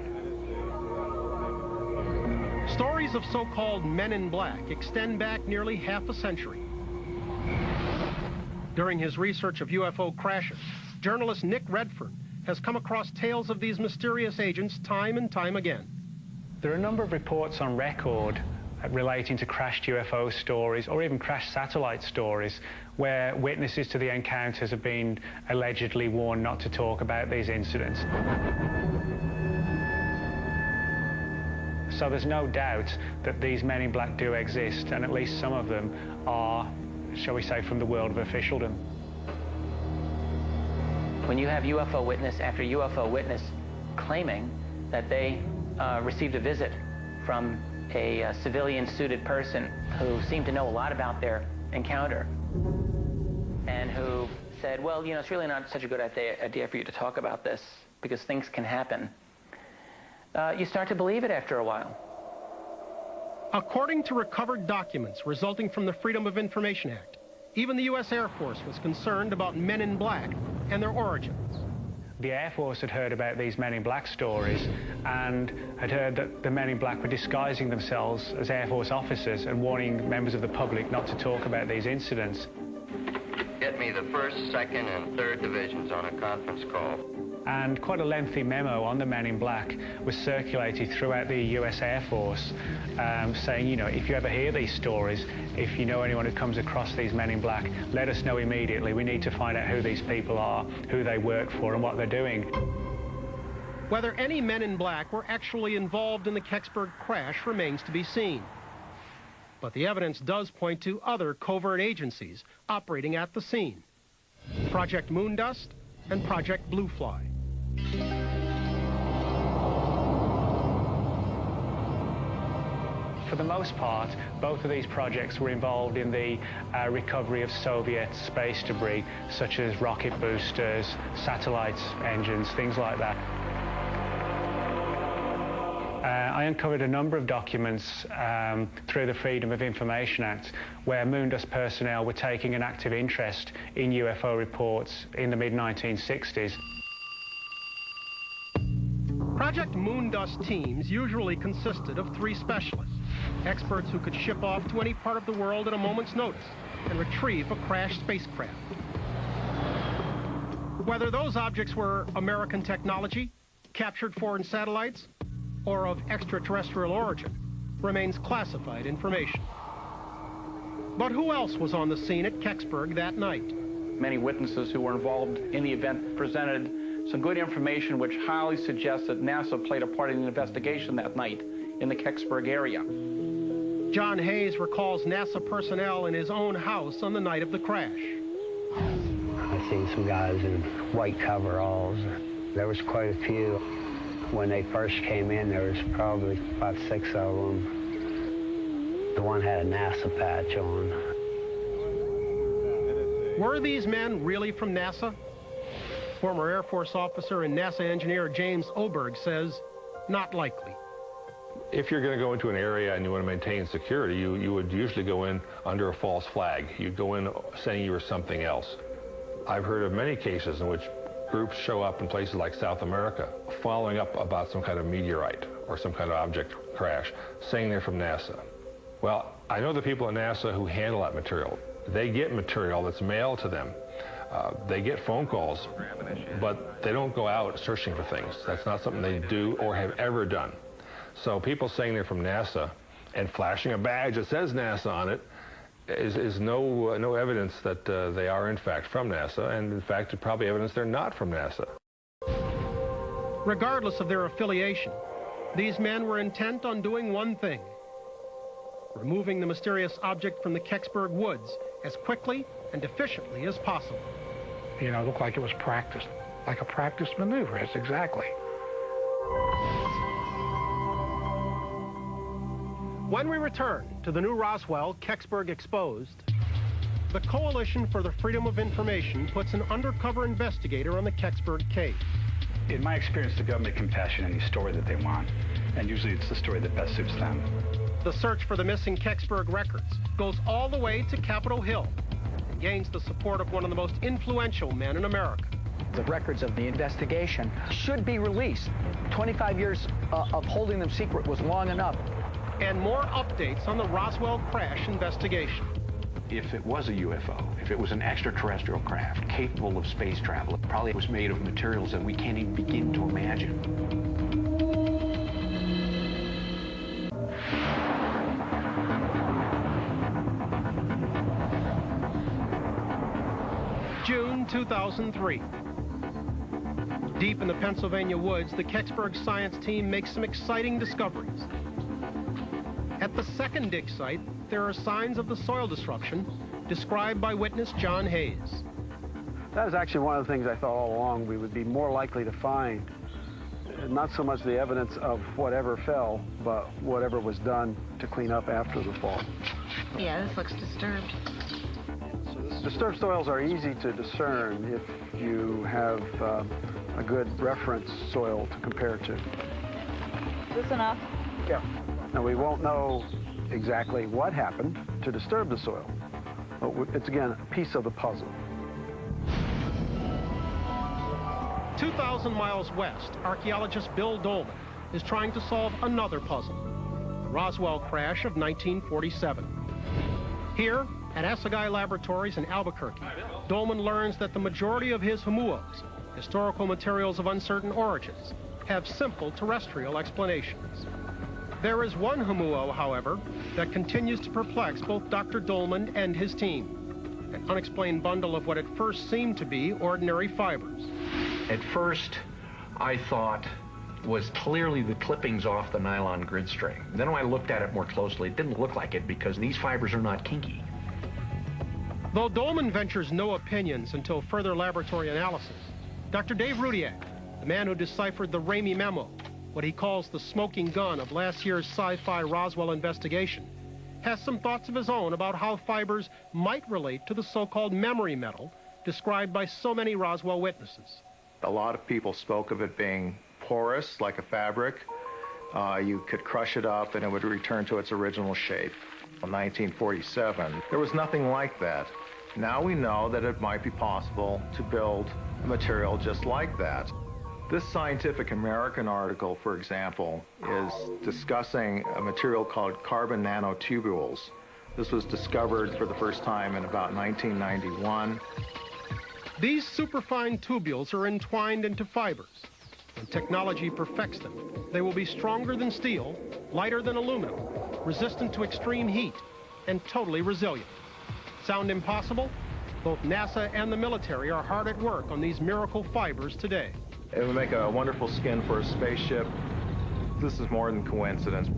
Stories of so-called men in black extend back nearly half a century. During his research of UFO crashes, journalist Nick Redfern has come across tales of these mysterious agents time and time again. There are a number of reports on record relating to crashed UFO stories or even crashed satellite stories where witnesses to the encounters have been allegedly warned not to talk about these incidents. So there's no doubt that these men in black do exist, and at least some of them are, shall we say, from the world of officialdom. When you have UFO witness after UFO witness claiming that they received a visit from a civilian-suited person who seemed to know a lot about their encounter and who said, well, you know, it's really not such a good idea for you to talk about this because things can happen, you start to believe it after a while. According to recovered documents resulting from the Freedom of Information Act, even the U.S. Air Force was concerned about men in black and their origins. The Air Force had heard about these men in black stories and had heard that the men in black were disguising themselves as Air Force officers and warning members of the public not to talk about these incidents. Get me the 1st, 2nd, and 3rd divisions on a conference call. And quite a lengthy memo on the men in black was circulated throughout the US Air Force saying, you know, if you ever hear these stories, if you know anyone who comes across these men in black, let us know immediately. We need to find out who these people are, who they work for, and what they're doing. Whether any men in black were actually involved in the Kecksburg crash remains to be seen. But the evidence does point to other covert agencies operating at the scene. Project Moondust and Project Bluefly. For the most part, both of these projects were involved in the recovery of Soviet space debris, such as rocket boosters, satellite engines, things like that. I uncovered a number of documents through the Freedom of Information Act where Moondust personnel were taking an active interest in UFO reports in the mid-1960s. Project Moondust teams usually consisted of 3 specialists, experts who could ship off to any part of the world at a moment's notice and retrieve a crashed spacecraft. Whether those objects were American technology, captured foreign satellites, or of extraterrestrial origin remains classified information. But who else was on the scene at Kecksburg that night? Many witnesses who were involved in the event presented some good information which highly suggests that NASA played a part in the investigation that night in the Kecksburg area. John Hayes recalls NASA personnel in his own house on the night of the crash. I seen some guys in white coveralls. There was quite a few. When they first came in, there was probably 5, 6 of them. The one had a NASA patch on. Were these men really from NASA? Former Air Force officer and NASA engineer James Oberg says, not likely. If you're going to go into an area and you want to maintain security, you would usually go in under a false flag. You'd go in saying you were something else. I've heard of many cases in which groups show up in places like South America, following up about some kind of meteorite or some kind of object crash, saying they're from NASA. Well, I know the people at NASA who handle that material. They get material that's mailed to them. They get phone calls, but they don't go out searching for things. That's not something they do or have ever done. So people saying they're from NASA and flashing a badge that says NASA on it is no evidence that they are in fact from NASA, and in fact it's probably evidence they're not from NASA. Regardless of their affiliation, these men were intent on doing one thing: removing the mysterious object from the Kecksburg woods as quickly and efficiently as possible. You know, it looked like it was practiced, like a practice maneuver. It's exactly. When we return to the new Roswell, Kecksburg Exposed, The Coalition for the Freedom of Information puts an undercover investigator on the Kecksburg case. In my experience, the government can passion any story that they want, and usually it's the story that best suits them. The search for the missing Kecksburg records goes all the way to Capitol Hill and gains the support of one of the most influential men in America. The records of the investigation should be released. 25 years of holding them secret was long enough. And more updates on the Roswell crash investigation. If it was a UFO, if it was an extraterrestrial craft capable of space travel, it probably was made of materials that we can't even begin to imagine. June 2003. Deep in the Pennsylvania woods, the Kecksburg science team makes some exciting discoveries. At the second dig site, there are signs of the soil disruption described by witness John Hayes. That is actually one of the things I thought all along we would be more likely to find. Not so much the evidence of whatever fell, but whatever was done to clean up after the fall. Yeah, this looks disturbed. Disturbed soils are easy to discern if you have a good reference soil to compare to. Is this enough? Yeah. Now, we won't know exactly what happened to disturb the soil, but it's, again, a piece of the puzzle. 2,000 miles west, archaeologist Bill Dolman is trying to solve another puzzle, the Roswell crash of 1947. Here, at Assagai Laboratories in Albuquerque, Dolman learns that the majority of his humuos, historical materials of uncertain origins, have simple terrestrial explanations. There is one humuo, however, that continues to perplex both Dr. Dolman and his team, an unexplained bundle of what at first seemed to be ordinary fibers. At first, I thought was clearly the clippings off the nylon grid string. Then when I looked at it more closely, it didn't look like it because these fibers are not kinky. Though Dolman ventures no opinions until further laboratory analysis, Dr. Dave Rudiak, the man who deciphered the Ramey memo, what he calls the smoking gun of last year's Sci-Fi Roswell investigation, has some thoughts of his own about how fibers might relate to the so-called memory metal described by so many Roswell witnesses. A lot of people spoke of it being porous, like a fabric. You could crush it up and it would return to its original shape. In 1947, there was nothing like that. Now we know that it might be possible to build a material just like that. This Scientific American article, for example, is discussing a material called carbon nanotubules. This was discovered for the first time in about 1991. These superfine tubules are entwined into fibers. When technology perfects them, they will be stronger than steel, lighter than aluminum, resistant to extreme heat, and totally resilient. Sound impossible? Both NASA and the military are hard at work on these miracle fibers today. It would make a wonderful skin for a spaceship. This is more than coincidence.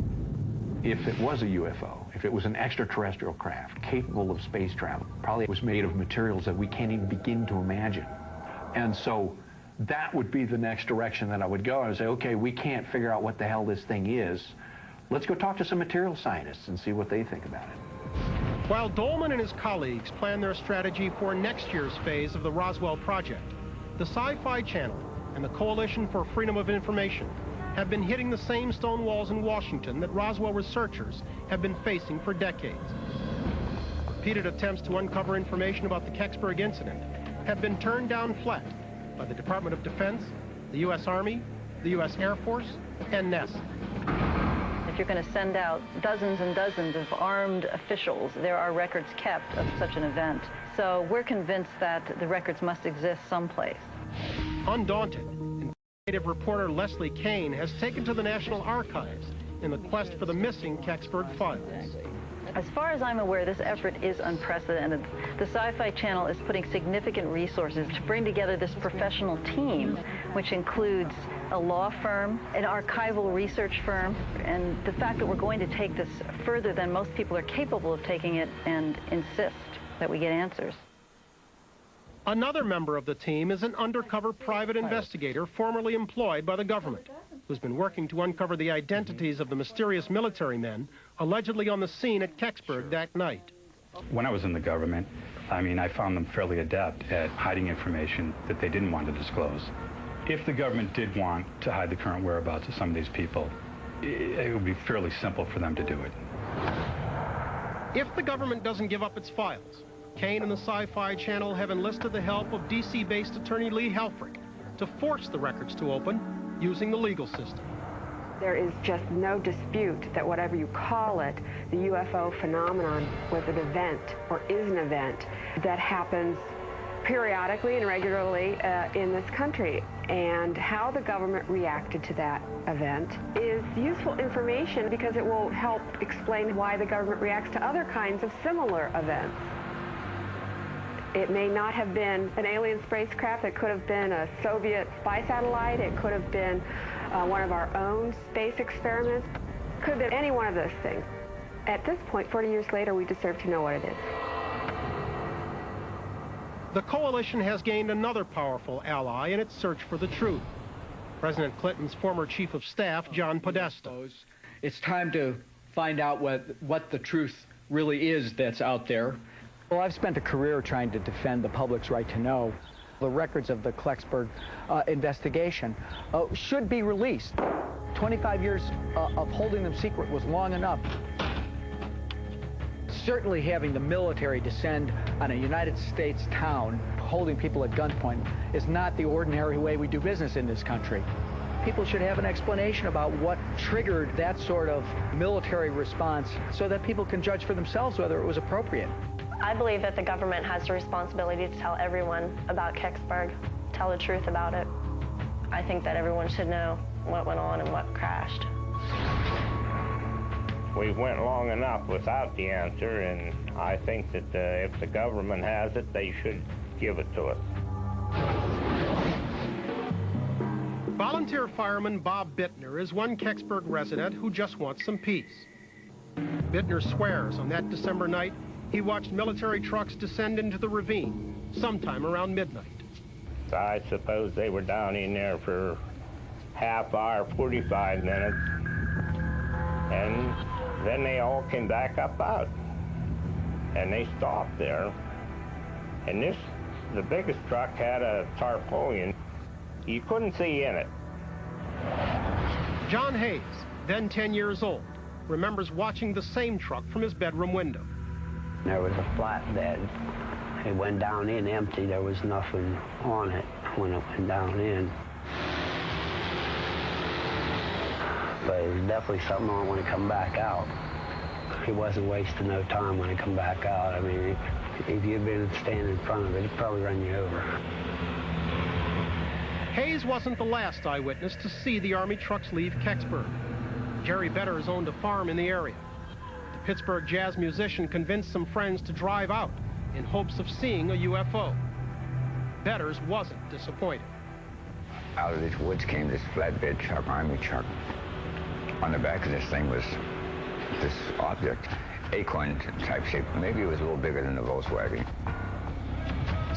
If it was a UFO, if it was an extraterrestrial craft capable of space travel, probably was made of materials that we can't even begin to imagine. And so that would be the next direction that I would go. I would say, okay, we can't figure out what the hell this thing is. Let's go talk to some material scientists and see what they think about it. While Dolman and his colleagues plan their strategy for next year's phase of the Roswell project, the Sci-Fi Channel and the Coalition for Freedom of Information have been hitting the same stone walls in Washington that Roswell researchers have been facing for decades. Repeated attempts to uncover information about the Kecksburg incident have been turned down flat by the Department of Defense, the U.S. Army, the U.S. Air Force, and NASA. If you're going to send out dozens and dozens of armed officials, there are records kept of such an event. So we're convinced that the records must exist someplace. Undaunted, investigative reporter Leslie Kane has taken to the National Archives in the quest for the missing Kecksburg files. As far as I'm aware, this effort is unprecedented. The Sci-Fi Channel is putting significant resources to bring together this professional team, which includes a law firm, an archival research firm, and the fact that we're going to take this further than most people are capable of taking it and insist that we get answers. Another member of the team is an undercover private investigator formerly employed by the government, who's been working to uncover the identities of the mysterious military men allegedly on the scene at Kecksburg that night. When I was in the government, I mean, I found them fairly adept at hiding information that they didn't want to disclose. If the government did want to hide the current whereabouts of some of these people, it would be fairly simple for them to do it. If the government doesn't give up its files, Kane and the Sci-Fi Channel have enlisted the help of DC-based attorney Lee Helfrich to force the records to open using the legal system. There is just no dispute that whatever you call it, the UFO phenomenon was an event, or is an event, that happens periodically and regularly in this country. And how the government reacted to that event is useful information because it will help explain why the government reacts to other kinds of similar events. It may not have been an alien spacecraft. It could have been a Soviet spy satellite. It could have been one of our own space experiments. It could have been any one of those things. At this point, 40 years later, we deserve to know what it is. The coalition has gained another powerful ally in its search for the truth. President Clinton's former chief of staff, John Podesta. It's time to find out what the truth really is that's out there. Well, I've spent a career trying to defend the public's right to know. The records of the Kecksburg investigation should be released. 25 years of holding them secret was long enough. Certainly having the military descend on a United States town, holding people at gunpoint, is not the ordinary way we do business in this country. People should have an explanation about what triggered that sort of military response so that people can judge for themselves whether it was appropriate. I believe that the government has the responsibility to tell everyone about Kecksburg, tell the truth about it. I think that everyone should know what went on and what crashed. We went long enough without the answer, and I think that if the government has it, they should give it to us. Volunteer fireman Bob Bittner is one Kecksburg resident who just wants some peace. Bittner swears on that December night he watched military trucks descend into the ravine sometime around midnight. So I suppose they were down in there for half hour, 45 minutes, and then they all came back up out, and they stopped there. And the biggest truck had a tarpaulin. You couldn't see in it. John Hayes, then 10 years old, remembers watching the same truck from his bedroom window. There was a flatbed. It went down in empty. There was nothing on it when it went down in. But it was definitely something on when it come back out. He wasn't wasting no time when it come back out. I mean, if you'd been standing in front of it, it'd probably run you over. Hayes wasn't the last eyewitness to see the Army trucks leave Kecksburg. Jerry Betters owned a farm in the area. The Pittsburgh jazz musician convinced some friends to drive out in hopes of seeing a UFO. Betters wasn't disappointed. Out of these woods came this flatbed truck, Army truck. On the back of this thing was this object, acorn type shape. Maybe it was a little bigger than the Volkswagen.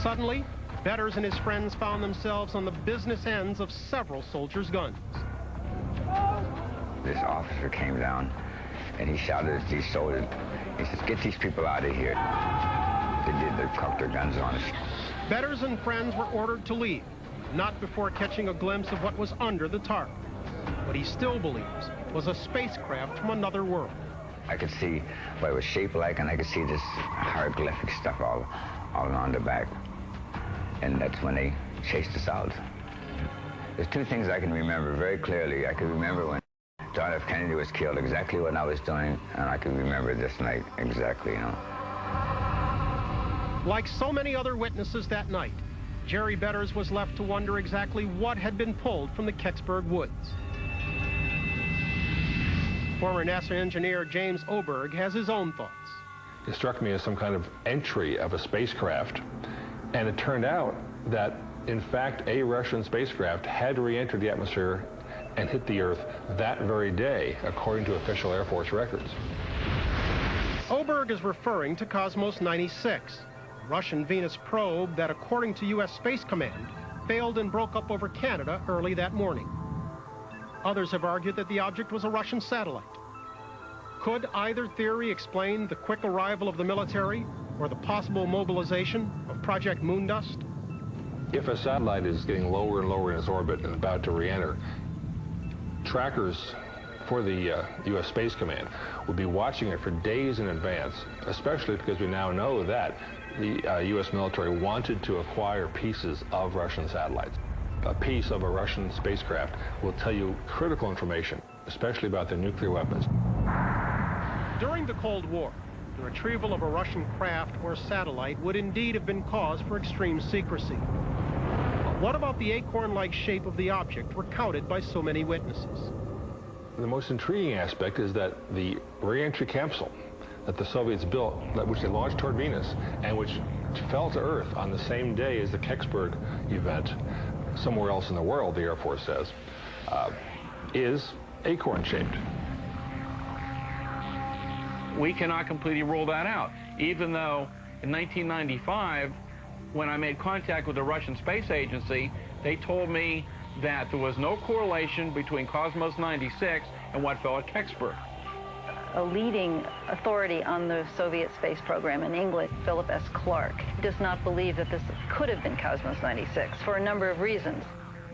Suddenly, Betters and his friends found themselves on the business ends of several soldiers' guns. This officer came down and he shouted at these soldiers. He says, "Get these people out of here." They did. They cocked their guns on us. Betters and friends were ordered to leave, not before catching a glimpse of what was under the tarp. What he still believes was a spacecraft from another world. I could see what it was shaped like, and I could see this hieroglyphic stuff all around the back. And that's when they chased us out. There's two things I can remember very clearly. I can remember when John F. Kennedy was killed, exactly what I was doing, and I can remember this night exactly, you know. Like so many other witnesses that night, Jerry Betters was left to wonder exactly what had been pulled from the Kecksburg woods. Former NASA engineer James Oberg has his own thoughts. It struck me as some kind of entry of a spacecraft, and it turned out that, in fact, a Russian spacecraft had re-entered the atmosphere and hit the Earth that very day, according to official Air Force records. Oberg is referring to Cosmos 96, a Russian Venus probe that, according to U.S. Space Command, failed and broke up over Canada early that morning. Others have argued that the object was a Russian satellite. Could either theory explain the quick arrival of the military or the possible mobilization of Project Moondust? If a satellite is getting lower and lower in its orbit and about to re-enter, trackers for the U.S. Space Command would be watching it for days in advance, especially because we now know that the U.S. military wanted to acquire pieces of Russian satellites. A piece of a Russian spacecraft will tell you critical information, especially about their nuclear weapons. During the Cold War, the retrieval of a Russian craft or satellite would indeed have been cause for extreme secrecy. But what about the acorn-like shape of the object recounted by so many witnesses? The most intriguing aspect is that the re-entry capsule that the Soviets built, which they launched toward Venus, and which fell to Earth on the same day as the Kecksburg event, somewhere else in the world, the Air Force says, is acorn-shaped. We cannot completely rule that out, even though in 1995, when I made contact with the Russian Space Agency, they told me that there was no correlation between Cosmos 96 and what fell at Kecksburg. A leading authority on the Soviet space program in England, Philip S. Clark, does not believe that this could have been Cosmos 96 for a number of reasons.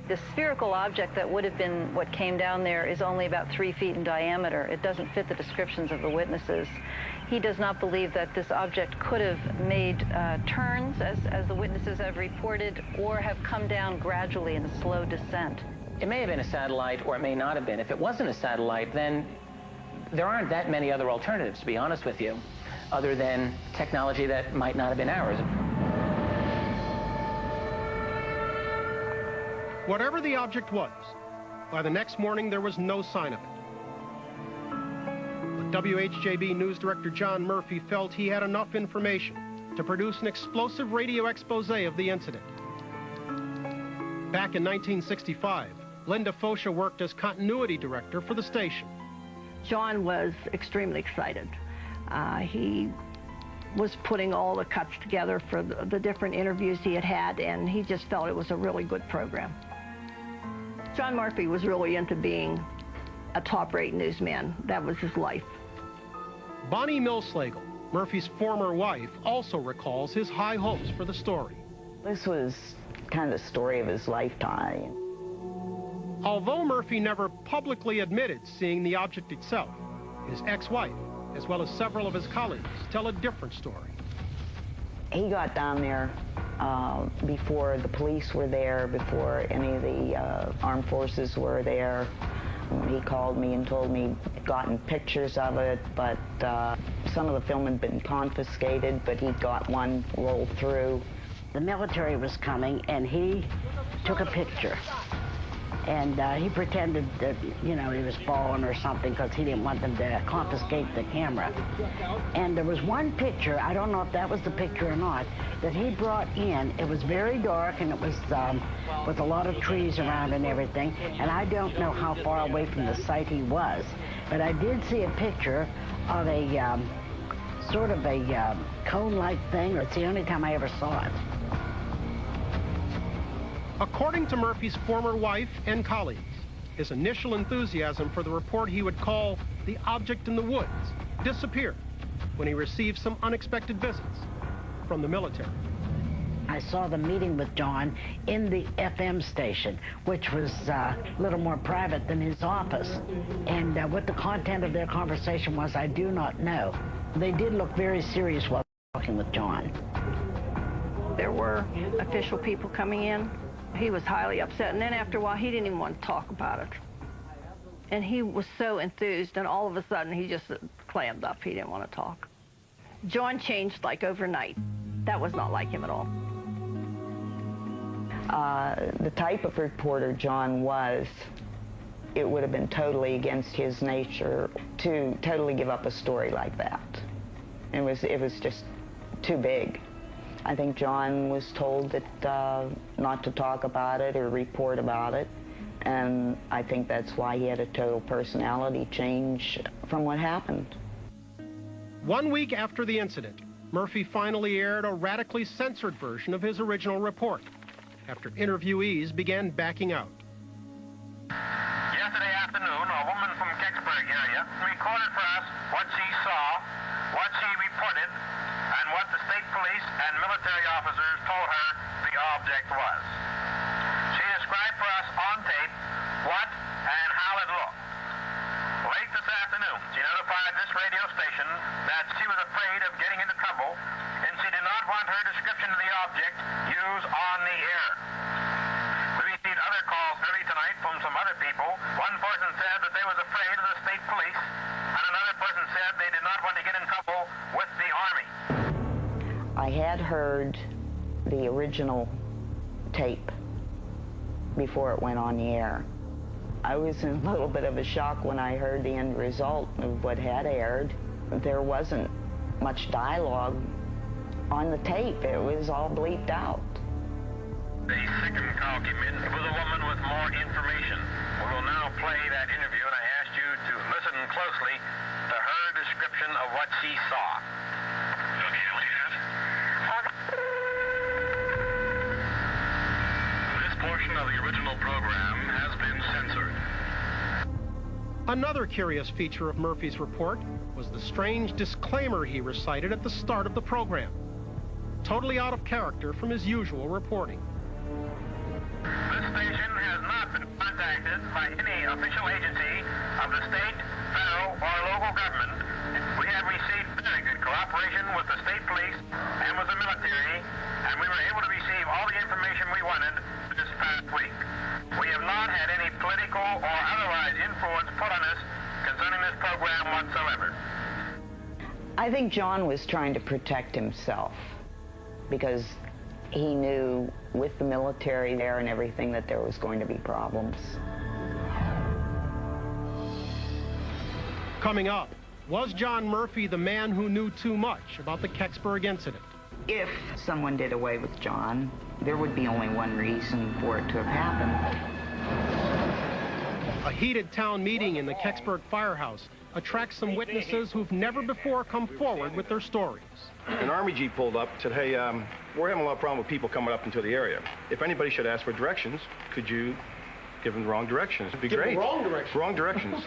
The spherical object that would have been what came down there is only about 3 feet in diameter. It doesn't fit the descriptions of the witnesses. He does not believe that this object could have made turns, as the witnesses have reported, or have come down gradually in a slow descent. It may have been a satellite, or it may not have been. If it wasn't a satellite, then there aren't that many other alternatives, to be honest with you, other than technology that might not have been ours. Whatever the object was, by the next morning there was no sign of it. But WHJB News Director John Murphy felt he had enough information to produce an explosive radio expose of the incident. Back in 1965, Linda Fosha worked as continuity director for the station. John was extremely excited. He was putting all the cuts together for the different interviews he had had, and he just felt it was a really good program. John Murphy was really into being a top-rate newsman. That was his life. Bonnie Millslagle, Murphy's former wife, also recalls his high hopes for the story. This was kind of the story of his lifetime. Although Murphy never publicly admitted seeing the object itself, his ex-wife, as well as several of his colleagues, tell a different story. He got down there before the police were there, before any of the armed forces were there. He called me and told me he'd gotten pictures of it, but some of the film had been confiscated, but he got one rolled through. The military was coming, and he took a picture. And he pretended that, you know, he was falling or something because he didn't want them to confiscate the camera. And there was one picture, I don't know if that was the picture or not, that he brought in. It was very dark, and it was with a lot of trees around and everything. And I don't know how far away from the site he was, but I did see a picture of a sort of a cone-like thing. It's the only time I ever saw it. According to Murphy's former wife and colleagues, his initial enthusiasm for the report he would call the object in the woods disappeared when he received some unexpected visits from the military. I saw them meeting with John in the FM station, which was a little more private than his office. And what the content of their conversation was, I do not know. They did look very serious while talking with John. There were official people coming in. He was highly upset, and then after a while, he didn't even want to talk about it. And he was so enthused, and all of a sudden, he just clammed up. He didn't want to talk. John changed like overnight. That was not like him at all. The type of reporter John was, it would have been totally against his nature to totally give up a story like that. It was just too big. I think John was told that not to talk about it or report about it, and I think that's why he had a total personality change from what happened. 1 week after the incident, Murphy finally aired a radically censored version of his original report, after interviewees began backing out. Yesterday afternoon, a woman from Kecksburg area recorded for us what she saw, what she reported, and what the station police and military officers told her the object was. She described for us on tape what and how it looked. Late this afternoon, she notified this radio station that she was afraid of getting into trouble and she did not want her description of the object used on the air. We received other calls early tonight from some other people. One person said that they was afraid of the state police, and another person said they did not want to get in trouble with the Army. I had heard the original tape before it went on the air. I was in a little bit of a shock when I heard the end result of what had aired. There wasn't much dialogue on the tape. It was all bleeped out. The second call came in with a woman with more information. We will now play that interview, and I asked you to listen closely to her description of what she saw. Okay, what do you have? This portion of the original program has been censored. Another curious feature of Murphy's report was the strange disclaimer he recited at the start of the program. Totally out of character from his usual reporting. This station has not been contacted by any official agency of the state, federal, or local government. We have received very good cooperation with the state police and with the military, and we were able to receive all the information we wanted this past week. We have not had any political or otherwise influence put on us concerning this program whatsoever. I think John was trying to protect himself because he knew with the military there and everything that there was going to be problems. Coming up, was John Murphy the man who knew too much about the Kecksburg incident? If someone did away with John, there would be only one reason for it to have happened. A heated town meeting in the Kecksburg firehouse attracts some witnesses who've never before come forward with their stories. An Army Jeep pulled up, said, hey, we're having a lot of problem with people coming up into the area. If anybody should ask for directions, could you give them the wrong directions? It'd be great. Wrong directions. Wrong directions.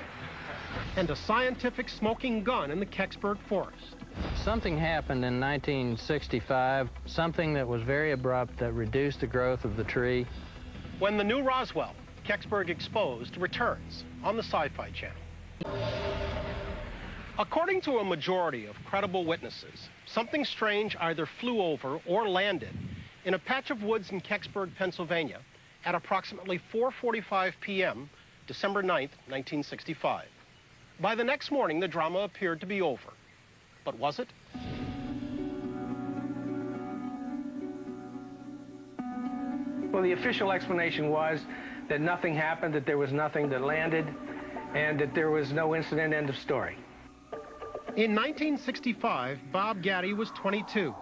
And a scientific smoking gun in the Kecksburg forest. Something happened in 1965, something that was very abrupt that reduced the growth of the tree. When the new Roswell, Kecksburg Exposed, returns on the Sci-Fi Channel. According to a majority of credible witnesses, something strange either flew over or landed in a patch of woods in Kecksburg, Pennsylvania at approximately 4:45 p.m., December 9th, 1965. By the next morning, the drama appeared to be over. But was it? Well, the official explanation was that nothing happened, that there was nothing that landed, and that there was no incident, end of story. In 1965, Bob Gaddy was 22,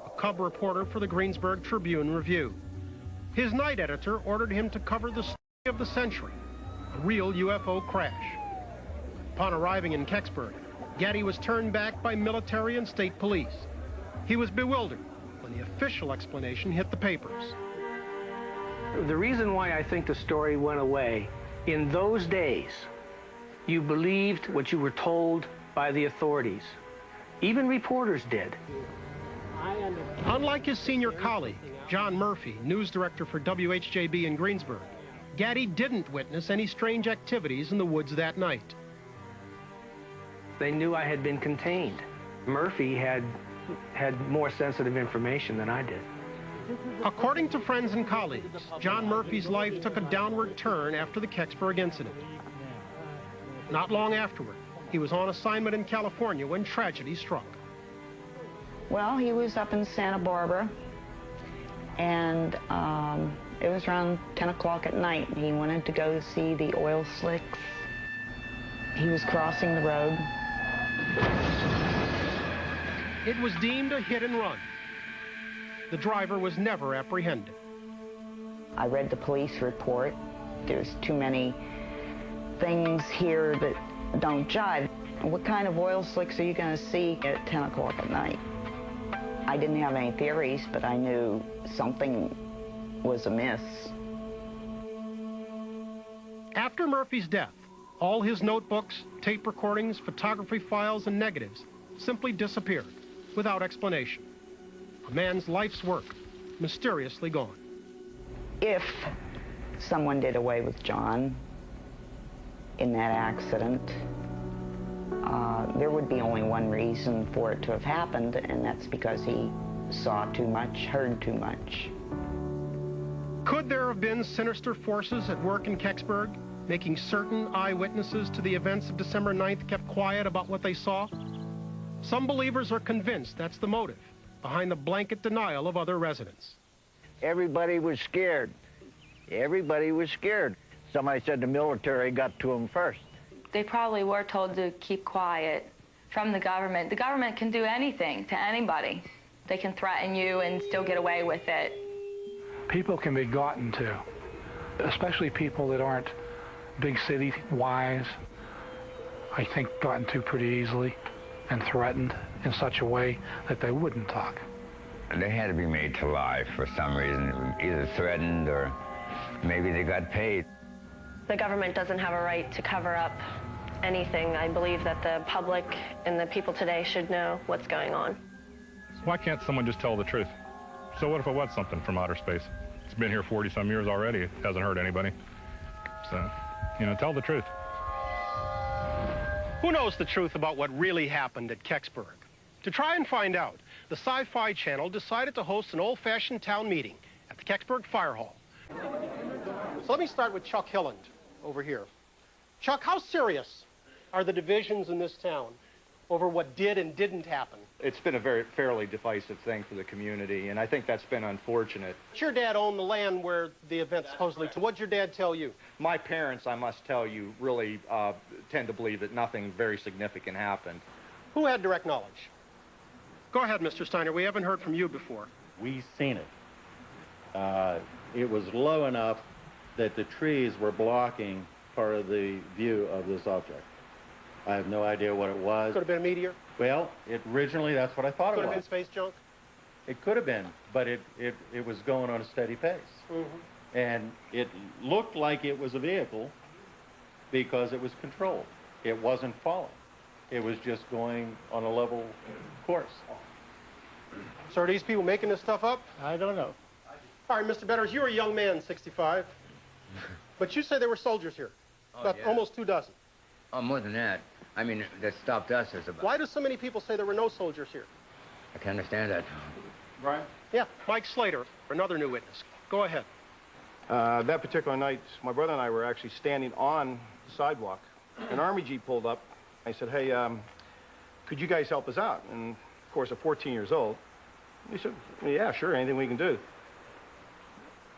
a cub reporter for the Greensburg Tribune-Review. His night editor ordered him to cover the story of the century, a real UFO crash. Upon arriving in Kecksburg, Gaddy was turned back by military and state police. He was bewildered when the official explanation hit the papers. The reason why I think the story went away, in those days, you believed what you were told by the authorities. Even reporters did. Unlike his senior colleague, John Murphy, news director for WHJB in Greensburg, Gaddy didn't witness any strange activities in the woods that night. They knew I had been contained. Murphy had more sensitive information than I did. According to friends and colleagues, John Murphy's life took a downward turn after the Kecksburg incident. Not long afterward, he was on assignment in California when tragedy struck. Well, he was up in Santa Barbara, and it was around 10 o'clock at night. He wanted to go see the oil slicks. He was crossing the road. It was deemed a hit and run. The driver was never apprehended. I read the police report. There's too many things here that don't jive. What kind of oil slicks are you going to see at 10 o'clock at night? I didn't have any theories, but I knew something was amiss. After Murphy's death, all his notebooks, tape recordings, photography files, and negatives simply disappeared without explanation. a man's life's work, mysteriously gone. If someone did away with John in that accident, there would be only one reason for it to have happened, and that's because he saw too much, heard too much. Could there have been sinister forces at work in Kecksburg, making certain eyewitnesses to the events of December 9th kept quiet about what they saw? Some believers are convinced that's the motive behind the blanket denial of other residents. Everybody was scared. Everybody was scared. Somebody said the military got to them first. They probably were told to keep quiet from the government. The government can do anything to anybody. They can threaten you and still get away with it. People can be gotten to, especially people that aren't big city wise, I think gotten to pretty easily and threatened in such a way that they wouldn't talk. They had to be made to lie for some reason, either threatened or maybe they got paid. The government doesn't have a right to cover up anything. I believe that the public and the people today should know what's going on. Why can't someone just tell the truth? So what if it was something from outer space? It's been here 40-some years already. It hasn't hurt anybody. So, you know, tell the truth. Who knows the truth about what really happened at Kecksburg? To try and find out, the Sci-Fi Channel decided to host an old-fashioned town meeting at the Kecksburg Fire Hall. So let me start with Chuck Hilland over here. Chuck, how serious are the divisions in this town over what did and didn't happen? It's been a fairly divisive thing for the community, and I think that's been unfortunate. Your dad owned the land where the event supposedly took. What'd your dad tell you? My parents, I must tell you, really tend to believe that nothing very significant happened. Who had direct knowledge? Go ahead, Mr. Steiner. We haven't heard from you before. We seen it. It was low enough that the trees were blocking part of the view of this object. I have no idea what it was. Could have been a meteor? Well, originally that's what I thought it was. Could have been space junk? It could have been, but it was going on a steady pace. And it looked like it was a vehicle because it was controlled. It wasn't falling. It was just going on a level course. So are these people making this stuff up? I don't know. All right, Mr. Betters, you're a young man, 65. But you say there were soldiers here. About almost 2 dozen. Oh, more than that. I mean, that stopped us as about... Why do so many people say there were no soldiers here? I can understand that. Brian? Yeah, Mike Slater, another new witness. Go ahead. That particular night, my brother and I were actually standing on the sidewalk. An Army Jeep pulled up. I said, hey, could you guys help us out? And, of course, at 14 years old, he said, yeah, sure, anything we can do.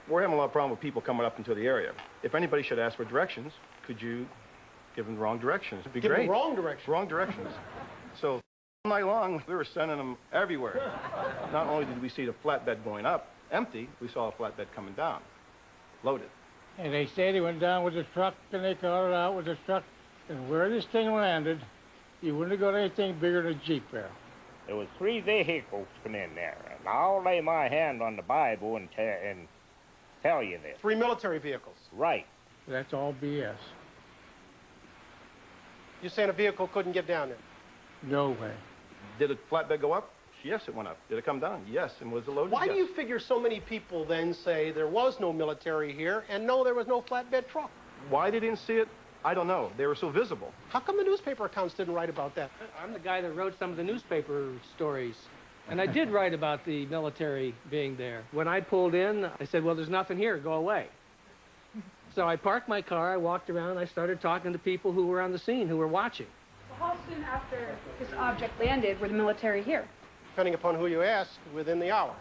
We're having a lot of problem with people coming up into the area. If anybody should ask for directions, could you give them the wrong directions? It'd be Give great. them wrong directions? Wrong directions. So all night long, we were sending them everywhere. Not only did we see the flatbed going up, empty, we saw a flatbed coming down, loaded. And they said he went down with the truck, and they caught it out with the truck. And where this thing landed, you wouldn't have got anything bigger than a Jeep barrel. There was 3 vehicles come in there, and I'll lay my hand on the Bible and tell you this. 3 military vehicles? Right. That's all BS. You're saying a vehicle couldn't get down there? No way. Did a flatbed go up? Yes, it went up. Did it come down? Yes. And was it loaded? Why yes. do you figure so many people then say there was no military here and no, there was no flatbed truck? Why they didn't see it? I don't know. They were so visible. How come the newspaper accounts didn't write about that? I'm the guy that wrote some of the newspaper stories. And I did write about the military being there. When I pulled in, I said, well, there's nothing here. Go away. So I parked my car, I walked around, I started talking to people who were on the scene, who were watching. Well, how soon after this object landed were the military here? Depending upon who you ask, within the hour.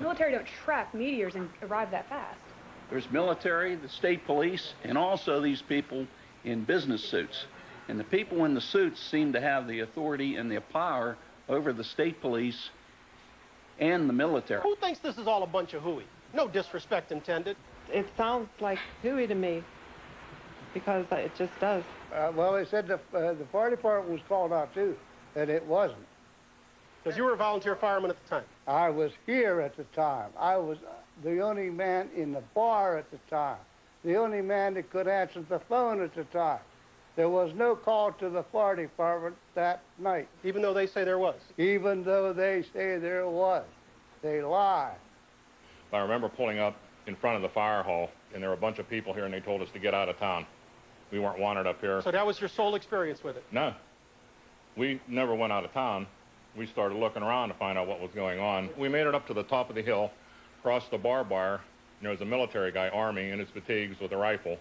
Military don't track meteors and arrive that fast. There's military, the state police, and also these people in business suits. And the people in the suits seem to have the authority and the power over the state police and the military. Who thinks this is all a bunch of hooey? No disrespect intended. It sounds like hooey to me, because it just does. Well, they said the fire department was called out too, and it wasn't. Because you were a volunteer fireman at the time. I was here at the time. I was the only man in the bar at the time. The only man that could answer the phone at the time. There was no call to the fire department that night. Even though they say there was? Even though they say there was. They lie. I remember pulling up in front of the fire hall, and there were a bunch of people here, and they told us to get out of town. We weren't wanted up here. So that was your sole experience with it? No. We never went out of town. We started looking around to find out what was going on. We made it up to the top of the hill, crossed the barbed wire, and there was a military guy, Army, in his fatigues with a rifle,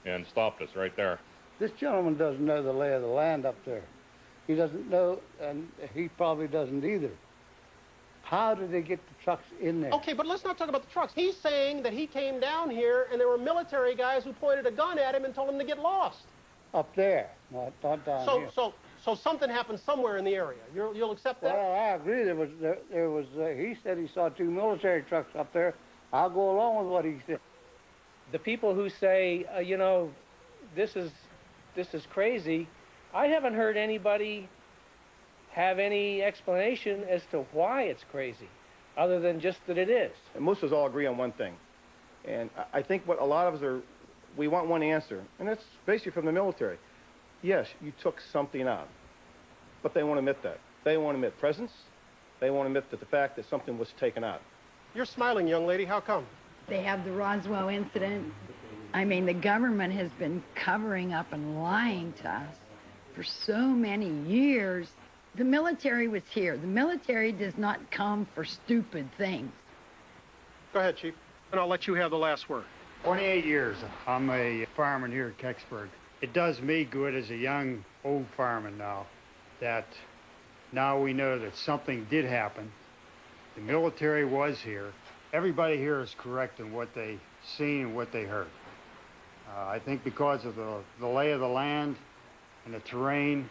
and stopped us right there. This gentleman doesn't know the lay of the land up there. He doesn't know, and he probably doesn't either. How did they get the trucks in there? Okay, but let's not talk about the trucks. He's saying that he came down here and there were military guys who pointed a gun at him and told him to get lost. Up there, not down here. So something happened somewhere in the area. You'll accept that? Well, I agree. There was. He said he saw 2 military trucks up there. I'll go along with what he said. The people who say, you know, this is crazy, I haven't heard anybody have any explanation as to why it's crazy, other than just that it is. And most of us all agree on one thing. And I think what a lot of us are, we want one answer, and that's basically from the military. Yes, you took something out, but they won't admit that. They won't admit presence. They won't admit that the fact that something was taken out. You're smiling, young lady. How come? They have the Roswell incident. I mean, the government has been covering up and lying to us for so many years. The military was here. The military does not come for stupid things. Go ahead, Chief, and I'll let you have the last word. 28 years. I'm a fireman here at Kecksburg. It does me good as a young, old fireman now that now we know that something did happen. The military was here. Everybody here is correct in what they seen and what they heard. I think because of the lay of the land and the terrain,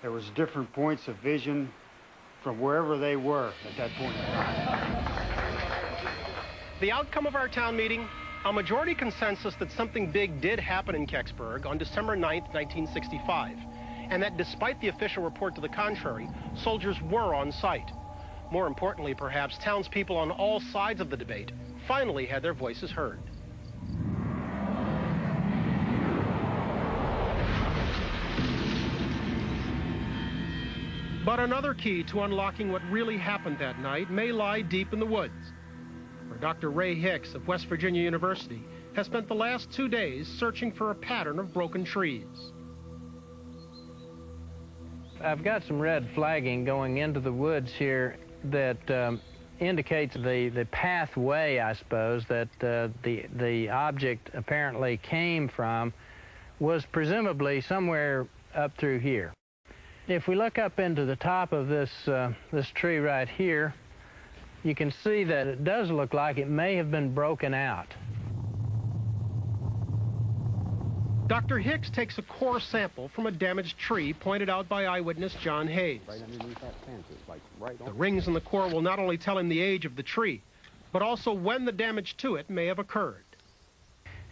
there was different points of vision from wherever they were at that point in time. The outcome of our town meeting, a majority consensus that something big did happen in Kecksburg on December 9th, 1965, and that despite the official report to the contrary, soldiers were on site. More importantly, perhaps, townspeople on all sides of the debate finally had their voices heard. But another key to unlocking what really happened that night may lie deep in the woods, where Dr. Ray Hicks of West Virginia University has spent the last 2 days searching for a pattern of broken trees. I've got some red flagging going into the woods here that indicates the pathway, I suppose, that the object apparently came from was presumably somewhere up through here. If we look up into the top of this tree right here, you can see that it does look like it may have been broken out. Dr. Hicks takes a core sample from a damaged tree pointed out by eyewitness John Hayes. Right underneath that fence, it's like right on. The rings in the core will not only tell him the age of the tree, but also when the damage to it may have occurred.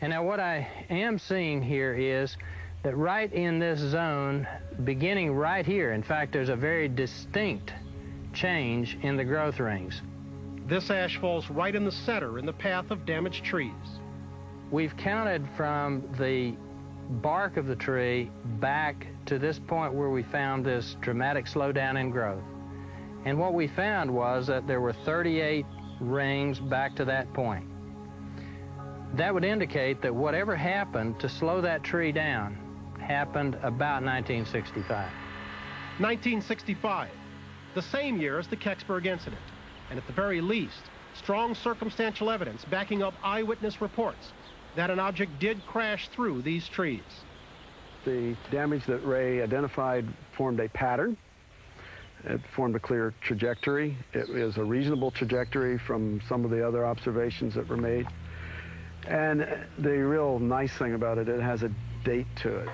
And now what I am seeing here is that right in this zone, beginning right here, in fact, there's a very distinct change in the growth rings. This ash falls right in the center in the path of damaged trees. We've counted from the bark of the tree back to this point where we found this dramatic slowdown in growth. And what we found was that there were 38 rings back to that point. That would indicate that whatever happened to slow that tree down happened about 1965. 1965, the same year as the Kecksburg incident, and at the very least, strong circumstantial evidence backing up eyewitness reports that an object did crash through these trees. The damage that Ray identified formed a pattern. It formed a clear trajectory. It is a reasonable trajectory from some of the other observations that were made. And the real nice thing about it, it has a date to it,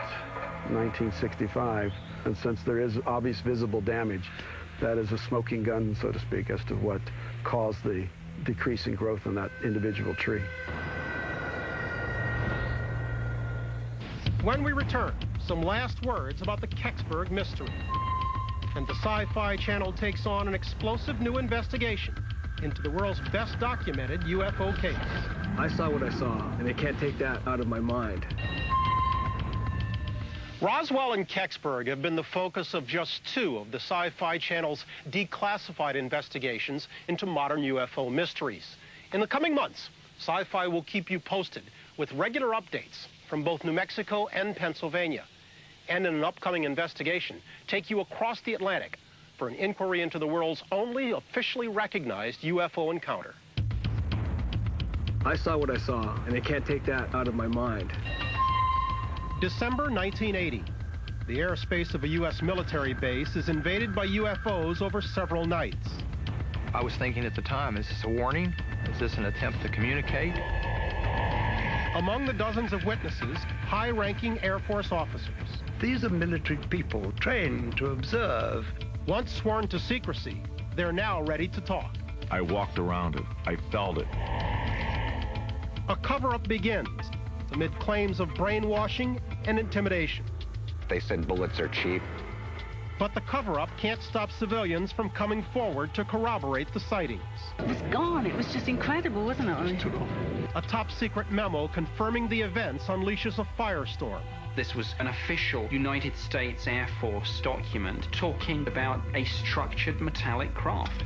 1965. And since there is obvious visible damage, that is a smoking gun, so to speak, as to what caused the decrease in growth in that individual tree. When we return, some last words about the Kecksburg mystery. And the Sci-Fi Channel takes on an explosive new investigation into the world's best documented UFO case. I saw what I saw, and I can't take that out of my mind. Roswell and Kecksburg have been the focus of just two of the Sci-Fi Channel's declassified investigations into modern UFO mysteries. In the coming months, Sci-Fi will keep you posted with regular updates from both New Mexico and Pennsylvania. And in an upcoming investigation, take you across the Atlantic for an inquiry into the world's only officially recognized UFO encounter. I saw what I saw, and I can't take that out of my mind. December 1980. The airspace of a U.S. military base is invaded by UFOs over several nights. I was thinking at the time, is this a warning? Is this an attempt to communicate? Among the dozens of witnesses, high-ranking Air Force officers. These are military people trained to observe. Once sworn to secrecy, they're now ready to talk. I walked around it. I felt it. A cover-up begins amid claims of brainwashing and intimidation. They said bullets are cheap. But the cover-up can't stop civilians from coming forward to corroborate the sightings. It was gone. It was just incredible, wasn't it? A top-secret memo confirming the events unleashes a firestorm. This was an official United States Air Force document talking about a structured metallic craft.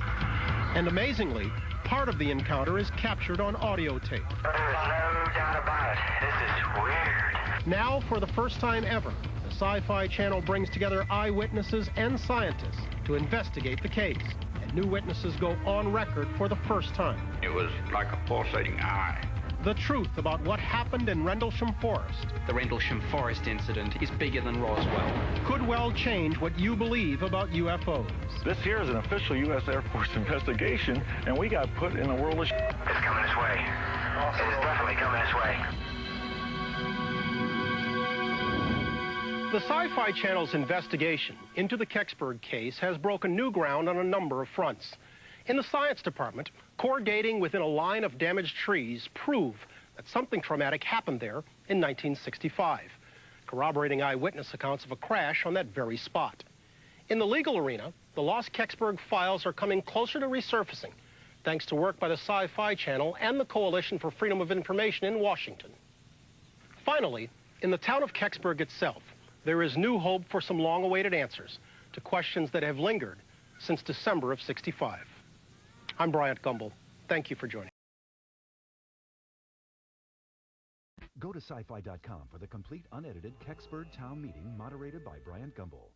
And amazingly, part of the encounter is captured on audio tape. There's no doubt about it. This is weird. Now, for the first time ever, the Sci-Fi Channel brings together eyewitnesses and scientists to investigate the case. And new witnesses go on record for the first time. It was like a pulsating eye. The truth about what happened in Rendlesham Forest. The Rendlesham Forest incident is bigger than Roswell. Could well change what you believe about UFOs. This here is an official U.S. Air Force investigation, and we got put in a world of It's coming this way. It is definitely coming this way. The Sci-Fi Channel's investigation into the Kecksburg case has broken new ground on a number of fronts. In the science department, core dating within a line of damaged trees prove that something traumatic happened there in 1965, corroborating eyewitness accounts of a crash on that very spot. In the legal arena, the lost Kecksburg files are coming closer to resurfacing, thanks to work by the Sci-Fi Channel and the Coalition for Freedom of Information in Washington. Finally, in the town of Kecksburg itself, there is new hope for some long-awaited answers to questions that have lingered since December of '65. I'm Bryant Gumbel. Thank you for joining. Go to sci-fi.com for the complete unedited Kecksburg town meeting moderated by Bryant Gumbel.